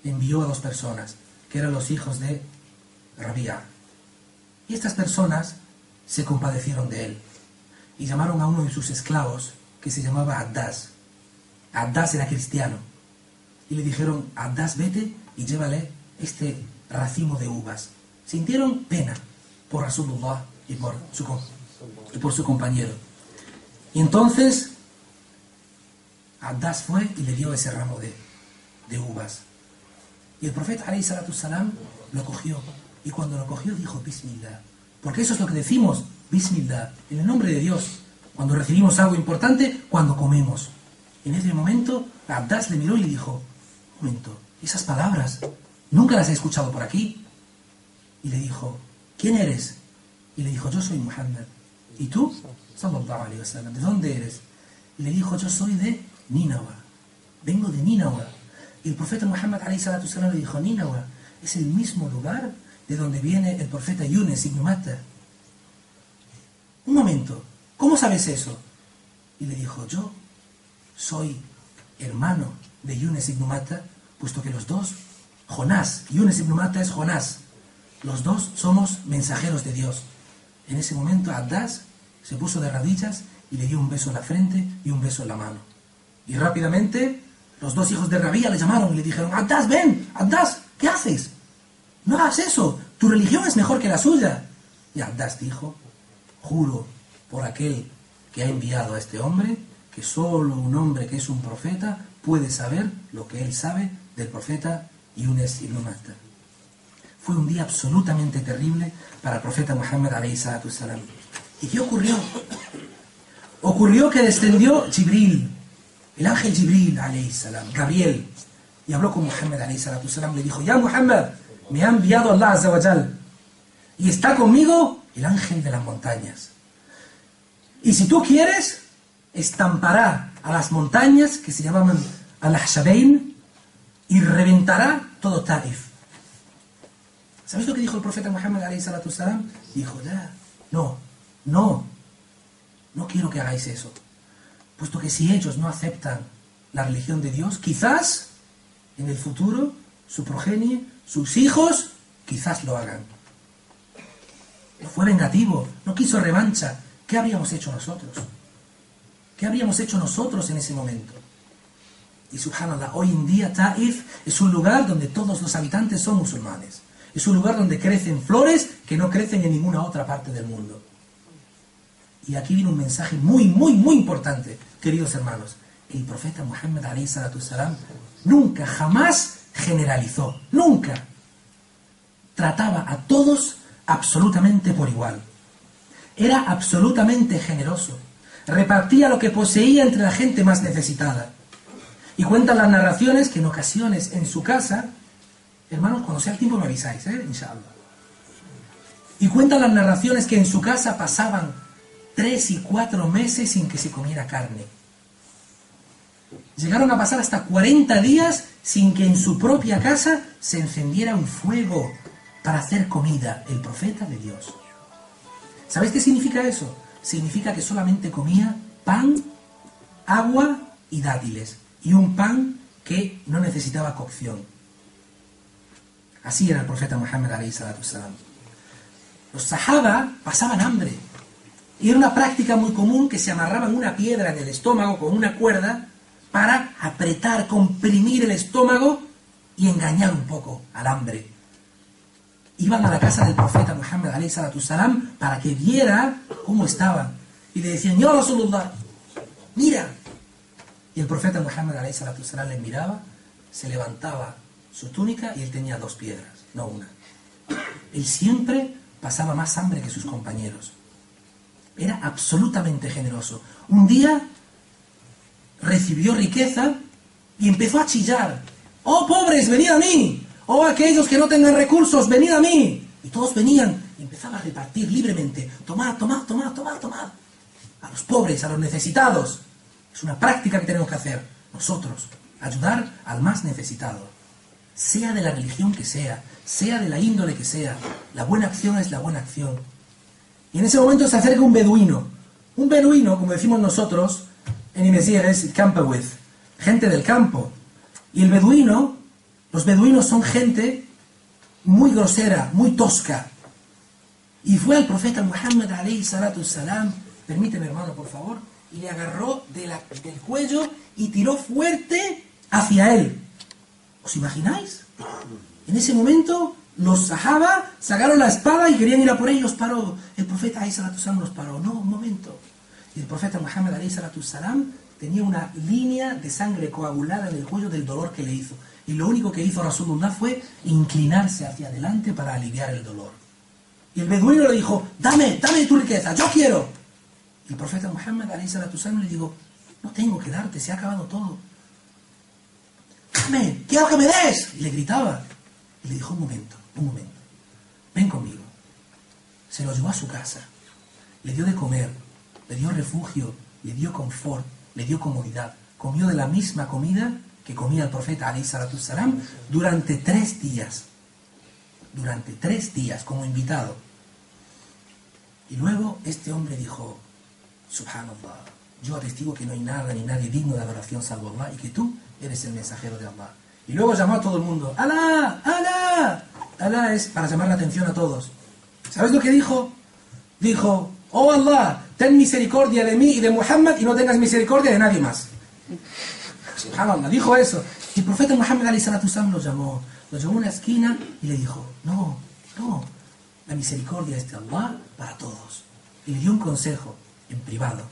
Speaker 3: envió a dos personas, que eran los hijos de Rabia. Y estas personas se compadecieron de él y llamaron a uno de sus esclavos, que se llamaba Addas. Addas era cristiano. Y le dijeron: Addas, vete y llévale este racimo de uvas. Sintieron pena por Rasulullah y por su compañero. Y entonces Addas fue y le dio ese ramo de uvas. Y el profeta ﷺ lo cogió. Y cuando lo cogió dijo: Bismillah. Porque eso es lo que decimos, Bismillah, en el nombre de Dios. Cuando recibimos algo importante, cuando comemos. En ese momento, Addas le miró y le dijo: un momento, esas palabras, nunca las he escuchado por aquí. Y le dijo: ¿quién eres? Y le dijo: yo soy Muhammad. ¿Y tú? Sallallahu alaihi wasallam. ¿De dónde eres? Y le dijo: yo soy de Nínawa. Vengo de Nínawa. Y el profeta Muhammad ﷺ le dijo: Nínawa es el mismo lugar de donde viene el profeta Yunus ibn Matta. Un momento, ¿cómo sabes eso? Y le dijo: yo soy hermano de Yunus ibn Matta, puesto que los dos, Jonás, Yunus ibn Matta es Jonás, los dos somos mensajeros de Dios. En ese momento Addas se puso de rodillas y le dio un beso en la frente y un beso en la mano. Y rápidamente los dos hijos de Rabia le llamaron y le dijeron: Addas, ven, Addas, ¿qué haces? No hagas eso, tu religión es mejor que la suya. Y Addas dijo: juro por aquel que ha enviado a este hombre, que solo un hombre que es un profeta puede saber lo que él sabe del profeta Yunus ibn Matta. Fue un día absolutamente terrible para el profeta Muhammad ﷺ. ¿Y qué ocurrió? Ocurrió que descendió Jibril, el ángel Jibril ﷺ, Gabriel, y habló con Muhammad ﷺ. Le dijo: ya Muhammad, me ha enviado Allah Azza wa Jal, y está conmigo el ángel de las montañas. Y si tú quieres, estampará a las montañas que se llaman Al-Ahshabain y reventará todo Taif. ¿Sabéis lo que dijo el profeta Muhammad ﷺ? Dijo: ya, no quiero que hagáis eso, puesto que si ellos no aceptan la religión de Dios, quizás en el futuro su progenie, sus hijos, quizás lo hagan. No fue vengativo, no quiso revancha. ¿Qué habríamos hecho nosotros? ¿Qué habríamos hecho nosotros en ese momento? Y subhanallah, hoy en día Taif es un lugar donde todos los habitantes son musulmanes. Es un lugar donde crecen flores que no crecen en ninguna otra parte del mundo. Y aquí viene un mensaje muy, muy, muy importante, queridos hermanos. El profeta Muhammad alayhi salatu wassalam nunca, jamás generalizó. Nunca. Trataba a todos absolutamente por igual. Era absolutamente generoso. Repartía lo que poseía entre la gente más necesitada. Y cuentan las narraciones que en ocasiones en su casa, hermanos, cuando sea el tiempo me avisáis, inshallah. Y cuentan las narraciones que en su casa pasaban 3 y 4 meses sin que se comiera carne. Llegaron a pasar hasta 40 días sin que en su propia casa se encendiera un fuego para hacer comida, el profeta de Dios. ¿Sabéis qué significa eso? Significa que solamente comía pan, agua y dátiles. Y un pan que no necesitaba cocción. Así era el profeta Muhammad alayhi salatu wassalam. Los sahaba pasaban hambre. Y era una práctica muy común que se amarraban una piedra en el estómago con una cuerda para apretar, comprimir el estómago y engañar un poco al hambre. Iban a la casa del profeta Muhammad alayhi salatu wassalam para que viera cómo estaban. Y le decían, ya Rasulullah, mira. Y el profeta Muhammad alayhi salatu wassalam le miraba, se levantaba su túnica y él tenía 2 piedras, no una. Él siempre pasaba más hambre que sus compañeros. Era absolutamente generoso. Un día recibió riqueza y empezó a chillar. ¡Oh, pobres, venid a mí! ¡Oh, aquellos que no tengan recursos, venid a mí! Y todos venían y empezaba a repartir libremente. Tomad, tomad, tomad, tomad, tomad. A los pobres, a los necesitados. Es una práctica que tenemos que hacer nosotros. Ayudar al más necesitado. Sea de la religión que sea de la índole que sea. La buena acción es la buena acción. Y en ese momento se acerca un beduino. Un beduino, como decimos nosotros, en Imesir es Campawith, gente del campo. Y el beduino, los beduinos son gente muy grosera, muy tosca. Y fue al profeta Muhammad alayhi salatu wassalam, permíteme hermano por favor, y le agarró del cuello y tiró fuerte hacia él. ¿Os imagináis? En ese momento los sahaba sacaron la espada y querían ir a por él y los paró. El profeta alayhi salatu wassalam los paró. No, un momento. Y el profeta Muhammad alayhi salatu wassalam tenía una línea de sangre coagulada en el cuello del dolor que le hizo. Y lo único que hizo Rasulullah fue inclinarse hacia adelante para aliviar el dolor. Y el beduino le dijo, dame tu riqueza, yo quiero. Y el profeta Muhammad alayhi salatu wassalam le dijo, no tengo que darte, se ha acabado todo. Dame, quiero que me des. Y le gritaba. Y le dijo, un momento, ven conmigo. Se lo llevó a su casa, le dio de comer, le dio refugio, le dio confort, le dio comodidad. Comió de la misma comida que comía el profeta alayhi salatu wassalam durante 3 días. Durante 3 días como invitado. Y luego este hombre dijo, subhanallah, yo atestigo que no hay nada ni nadie digno de adoración salvo Allah y que tú eres el mensajero de Allah. Y luego llamó a todo el mundo, Alá, Alá. Alá es para llamar la atención a todos. ¿Sabes lo que dijo? Dijo, oh Allah, ten misericordia de mí y de Muhammad y no tengas misericordia de nadie más. Subhanallah, dijo eso. Y el profeta Muhammad alayhi salatu wassalam lo llamó a una esquina y le dijo, no, la misericordia es de Allah para todos. Y le dio un consejo en privado.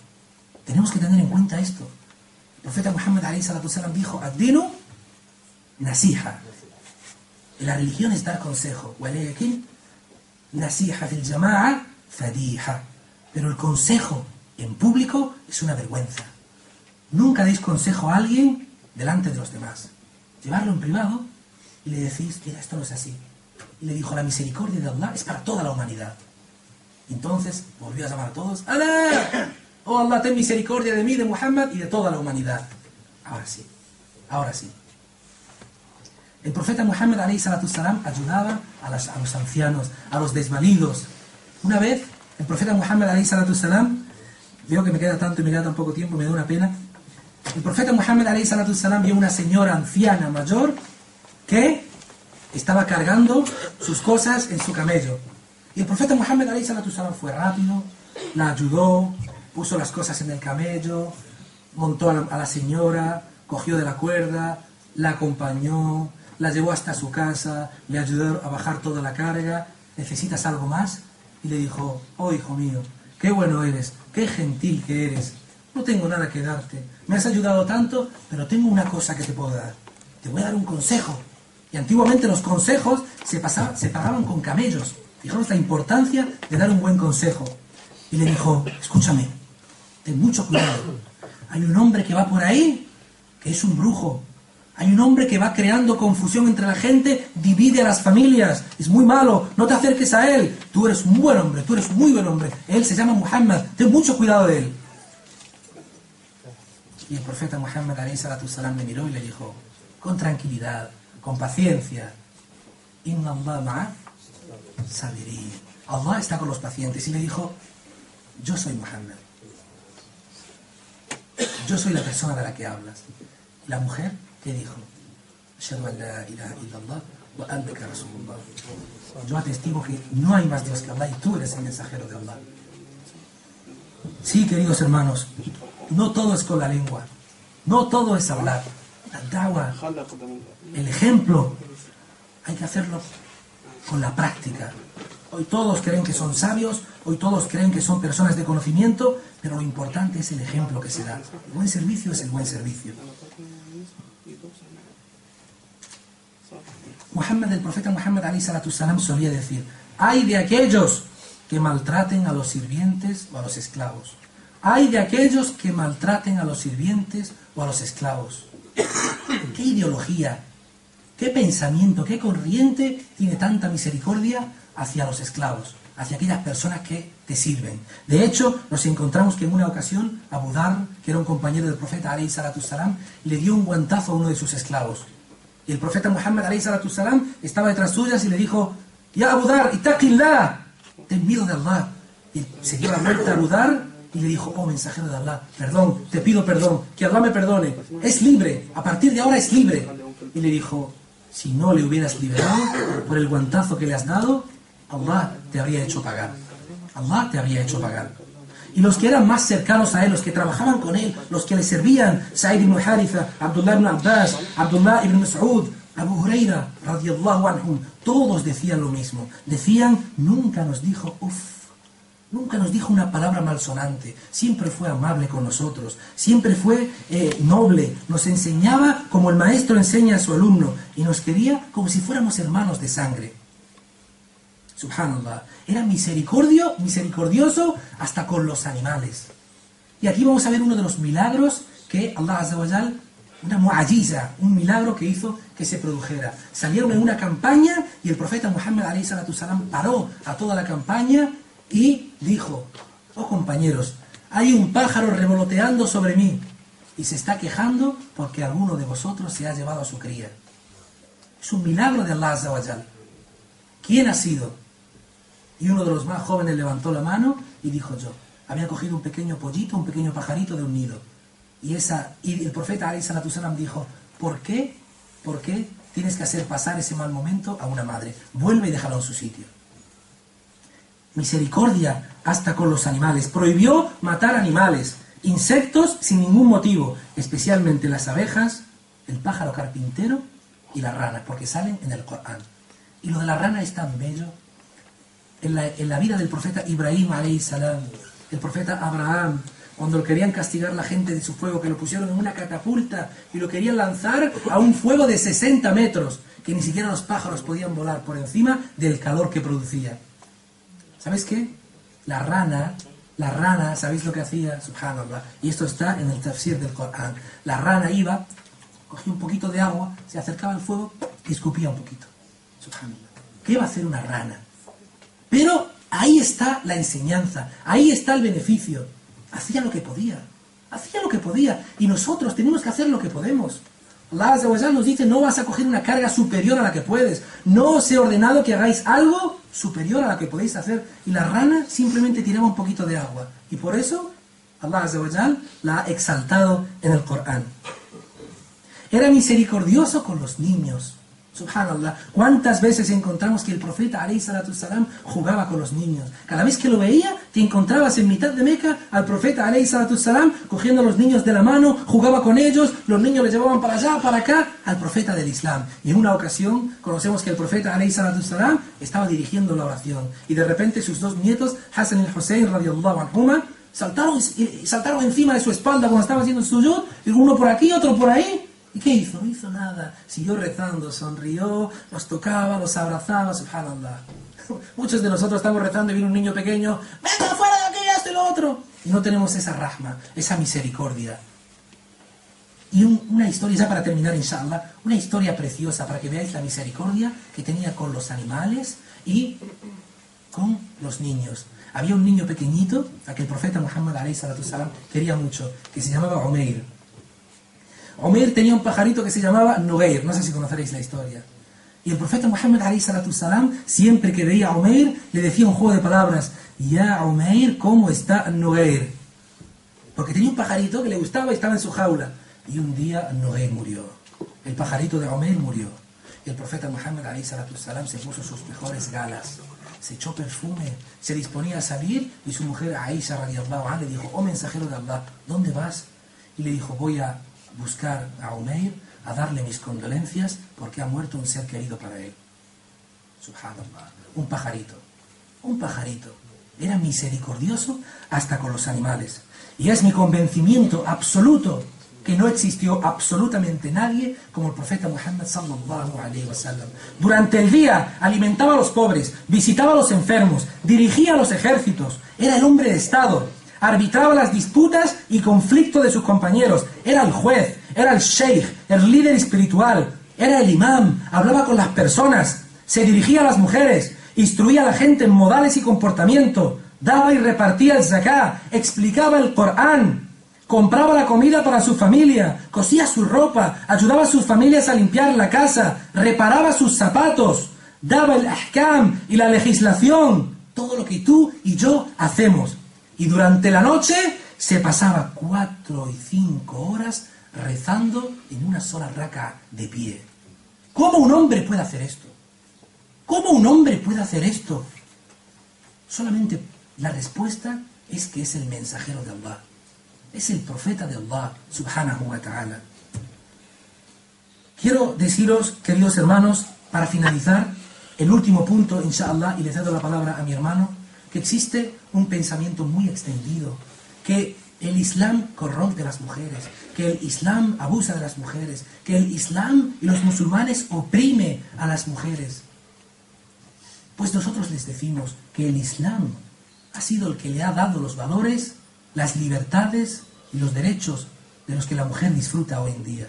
Speaker 3: Tenemos que tener en cuenta esto. El profeta Muhammad alayhi salatu wassalam dijo, ad-dinu nasiha. La religión es dar consejo. Walakin nasiha fil jama'a fadiha. Pero el consejo en público es una vergüenza. Nunca deis consejo a alguien delante de los demás. Llevarlo en privado y le decís, mira, esto no es así. Y le dijo, la misericordia de Allah es para toda la humanidad. Y entonces volvió a llamar a todos, ¡Alá! Oh Allah, ten misericordia de mí, de Muhammad y de toda la humanidad. Ahora sí, ahora sí. El profeta Muhammad alayhi salatu wassalam ayudaba a los ancianos, a los desvalidos. Una vez, el profeta Muhammad alayhi salatu wassalam, veo que me queda tanto y me queda tan poco tiempo, me da una pena. El profeta Muhammad alayhi salatu wassalam vio una señora anciana mayor que estaba cargando sus cosas en su camello. Y el profeta Muhammad alayhi salatu salam fue rápido, la ayudó, puso las cosas en el camello, montó a la señora, cogió de la cuerda, la acompañó, la llevó hasta su casa, le ayudó a bajar toda la carga. ¿Necesitas algo más? Y le dijo, oh hijo mío, qué bueno eres, qué gentil que eres. No tengo nada que darte, me has ayudado tanto, pero tengo una cosa que te puedo dar. Te voy a dar un consejo. Y antiguamente los consejos se pagaban con camellos. Fijaros la importancia de dar un buen consejo. Y le dijo, escúchame, ten mucho cuidado. Hay un hombre que va por ahí, que es un brujo. Hay un hombre que va creando confusión entre la gente, divide a las familias. Es muy malo, no te acerques a él. Tú eres un buen hombre, tú eres un muy buen hombre. Él se llama Muhammad, ten mucho cuidado de él. Y el profeta Muhammad alayhi salatu salam le miró y le dijo, con tranquilidad, con paciencia, Inna Allah ma'a sabirin. Allah está con los pacientes. Y le dijo, yo soy Muhammad. Yo soy la persona de la que hablas. Y la mujer, ¿qué dijo? Ashhadu an la ilaha illallah wa annaka rasulullah. Yo atestigo que no hay más Dios que Allah y tú eres el mensajero de Allah. Sí, queridos hermanos, no todo es con la lengua, no todo es hablar. La da'wa, el ejemplo, hay que hacerlo con la práctica. Hoy todos creen que son sabios, hoy todos creen que son personas de conocimiento, pero lo importante es el ejemplo que se da. El buen servicio es el buen servicio. El profeta Muhammad alayhi salatu salam solía decir, hay de aquellos que maltraten a los sirvientes o a los esclavos. Hay de aquellos que maltraten a los sirvientes o a los esclavos. ¿Qué ideología, qué pensamiento, qué corriente tiene tanta misericordia hacia los esclavos, hacia aquellas personas que te sirven? De hecho, nos encontramos que en una ocasión Abu Dharr, que era un compañero del profeta alayhi salatu salam, le dio un guantazo a uno de sus esclavos. Y el profeta Muhammad alayhi salatu salam estaba detrás suyas y le dijo, ya Abu Dharr, ittaqillah, ten miedo de Allah. Y se dio la vuelta a Abu Dharr y le dijo, oh mensajero de Allah, perdón, te pido perdón, que Allah me perdone, es libre, a partir de ahora es libre. Y le dijo, si no le hubieras liberado por el guantazo que le has dado, Allah te habría hecho pagar. Allah te habría hecho pagar. Y los que eran más cercanos a él, los que trabajaban con él, los que le servían, Sa'id ibn Haritha, Abdullah ibn Abbas, Abdullah ibn Mas'ud, Abu Huraira, radiyallahu anhum, todos decían lo mismo. Decían, nunca nos dijo uff. Nunca nos dijo una palabra malsonante, siempre fue amable con nosotros, siempre fue noble, nos enseñaba como el maestro enseña a su alumno y nos quería como si fuéramos hermanos de sangre. Subhanallah, era misericordioso hasta con los animales. Y aquí vamos a ver uno de los milagros que Allah Azza wa Jal, una mu'ajiza, un milagro que hizo que se produjera. Salieron en una campaña y el profeta Muhammad alayhi salatu salam paró a toda la campaña y dijo, oh compañeros, hay un pájaro revoloteando sobre mí y se está quejando porque alguno de vosotros se ha llevado a su cría. Es un milagro de Allah Azza wa Jal. ¿Quién ha sido? Y uno de los más jóvenes levantó la mano y dijo, yo. Había cogido un pequeño pollito, un pequeño pajarito de un nido. Y el profeta alayhi salatu salam dijo, ¿por qué tienes que hacer pasar ese mal momento a una madre? Vuelve y déjalo en su sitio. Misericordia hasta con los animales. Prohibió matar animales, insectos sin ningún motivo, especialmente las abejas, el pájaro carpintero y las ranas, porque salen en el Corán. Y lo de la rana es tan bello. En la vida del profeta Ibrahim alayhi salam, el profeta Abraham, cuando lo querían castigar la gente de su fuego, que lo pusieron en una catapulta y lo querían lanzar a un fuego de 60 metros, que ni siquiera los pájaros podían volar por encima del calor que producía. ¿Sabes qué? La rana, ¿sabéis lo que hacía? Subhanallah. Y esto está en el tafsir del Corán. La rana iba, cogía un poquito de agua, se acercaba al fuego y escupía un poquito. Subhanallah. ¿Qué va a hacer una rana? Pero ahí está la enseñanza, ahí está el beneficio. Hacía lo que podía, y nosotros tenemos que hacer lo que podemos. Allah Azza wa Jalla nos dice, no vas a coger una carga superior a la que puedes. No os he ordenado que hagáis algo superior a la que podéis hacer. Y la rana simplemente tiraba un poquito de agua. Y por eso Allah Azza wa Jalla la ha exaltado en el Corán. Era misericordioso con los niños. Subhanallah, ¿cuántas veces encontramos que el profeta alayhi salatu salam jugaba con los niños? Cada vez que lo veía, te encontrabas en mitad de Meca al profeta alayhi salatu salam cogiendo a los niños de la mano, jugaba con ellos, los niños les llevaban para allá, para acá, al profeta del Islam. Y en una ocasión conocemos que el profeta alayhi salatu salam estaba dirigiendo la oración y de repente sus dos nietos, Hassan y Hussein radiyallahu anhuma, saltaron encima de su espalda cuando estaba haciendo el suyud, uno por aquí, otro por ahí. ¿Y qué hizo? No hizo nada. Siguió rezando, sonrió, los tocaba, los abrazaba, subhanallah. Muchos de nosotros estamos rezando y viene un niño pequeño, ¡venga, fuera de aquí, esto y lo otro! Y no tenemos esa rahma, esa misericordia. Y una historia, ya para terminar, inshallah, una historia preciosa para que veáis la misericordia que tenía con los animales y con los niños. Había un niño pequeñito, a que el profeta Muhammad alayhi salatu salam quería mucho, que se llamaba Umair. Umair tenía un pajarito que se llamaba Nugair, no sé si conoceréis la historia. Y el profeta Muhammad alayhi salatu salam, siempre que veía a Umair, le decía un juego de palabras, Ya Umair, ¿cómo está Nugair? Porque tenía un pajarito que le gustaba y estaba en su jaula. Y un día Nugair murió. El pajarito de Umair murió. Y el profeta Muhammad alayhi salatu salam se puso sus mejores galas, se echó perfume, se disponía a salir y su mujer Aisha radiyallahu anha le dijo, oh mensajero de Allah, ¿dónde vas? Y le dijo, voy a buscar a Umair, a darle mis condolencias porque ha muerto un ser querido para él. Subhanallah, un pajarito, era misericordioso hasta con los animales. Y es mi convencimiento absoluto que no existió absolutamente nadie como el profeta Muhammad sallallahu alaihi wasallam. Durante el día alimentaba a los pobres, visitaba a los enfermos, dirigía a los ejércitos, era el hombre de Estado, arbitraba las disputas y conflictos de sus compañeros, era el juez, era el sheikh, el líder espiritual, era el imam, hablaba con las personas, se dirigía a las mujeres, instruía a la gente en modales y comportamiento, daba y repartía el zakah, explicaba el Corán, compraba la comida para su familia, cosía su ropa, ayudaba a sus familias a limpiar la casa, reparaba sus zapatos, daba el ahkam y la legislación, todo lo que tú y yo hacemos. Y durante la noche se pasaba 4 y 5 horas rezando en una sola raka de pie. ¿Cómo un hombre puede hacer esto? ¿Cómo un hombre puede hacer esto? Solamente la respuesta es que es el mensajero de Allah. Es el profeta de Allah, subhanahu wa ta'ala. Quiero deciros, queridos hermanos, para finalizar, el último punto, inshallah, y le cedo la palabra a mi hermano, que existe un pensamiento muy extendido, que el Islam corrompe a las mujeres, que el Islam abusa de las mujeres, que el Islam y los musulmanes oprime a las mujeres. Pues nosotros les decimos que el Islam ha sido el que le ha dado los valores, las libertades y los derechos de los que la mujer disfruta hoy en día.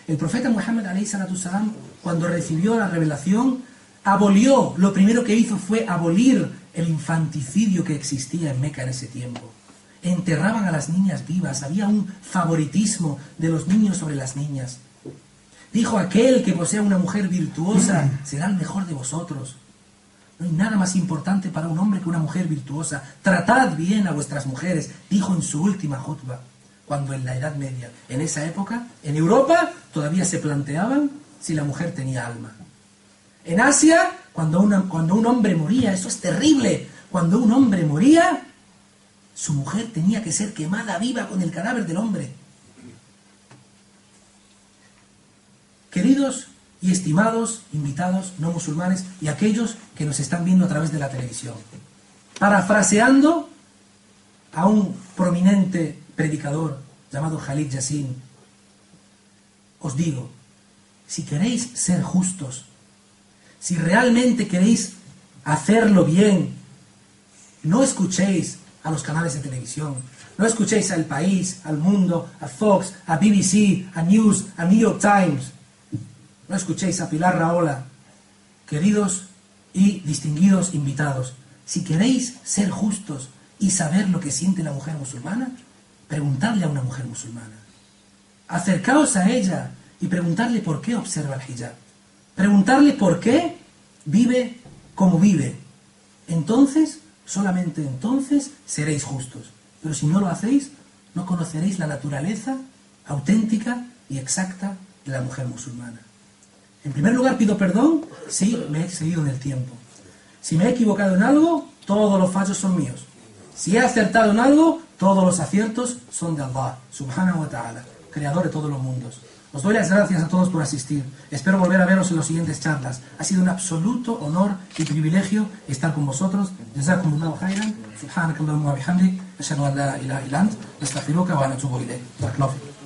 Speaker 3: El profeta Muhammad alayhi salatu salam, cuando recibió la revelación, abolió, lo primero que hizo fue abolir el infanticidio que existía en Meca en ese tiempo. Enterraban a las niñas vivas, había un favoritismo de los niños sobre las niñas. Dijo, aquel que posea una mujer virtuosa será el mejor de vosotros. No hay nada más importante para un hombre que una mujer virtuosa. Tratad bien a vuestras mujeres, dijo en su última khutbah, cuando en la Edad Media, en esa época, en Europa, todavía se planteaban si la mujer tenía alma. En Asia, cuando un hombre moría, eso es terrible, cuando un hombre moría, su mujer tenía que ser quemada viva con el cadáver del hombre. Queridos y estimados invitados no musulmanes y aquellos que nos están viendo a través de la televisión, parafraseando a un prominente predicador llamado Khalid Yassin, os digo, si queréis ser justos, si realmente queréis hacerlo bien, no escuchéis a los canales de televisión, no escuchéis al País, al Mundo, a Fox, a BBC, a News, a New York Times, no escuchéis a Pilar Rahola. Queridos y distinguidos invitados, si queréis ser justos y saber lo que siente la mujer musulmana, preguntadle a una mujer musulmana. Acercaos a ella y preguntarle por qué observa el hijab. Preguntarle por qué vive como vive. Entonces, solamente entonces, seréis justos. Pero si no lo hacéis, no conoceréis la naturaleza auténtica y exacta de la mujer musulmana. En primer lugar pido perdón si me he excedido en el tiempo. Si me he equivocado en algo, todos los fallos son míos. Si he acertado en algo, todos los aciertos son de Allah, subhanahu wa ta'ala, creador de todos los mundos. Os doy las gracias a todos por asistir. Espero volver a veros en las siguientes charlas. Ha sido un absoluto honor y privilegio estar con vosotros. Jazakumullahu khairan. Subhanakallahumma wa bihamdik. Ashhadu an la ilaha illa ant. Astaghfiruka wa atubu ilayk. Barakallahu fiik.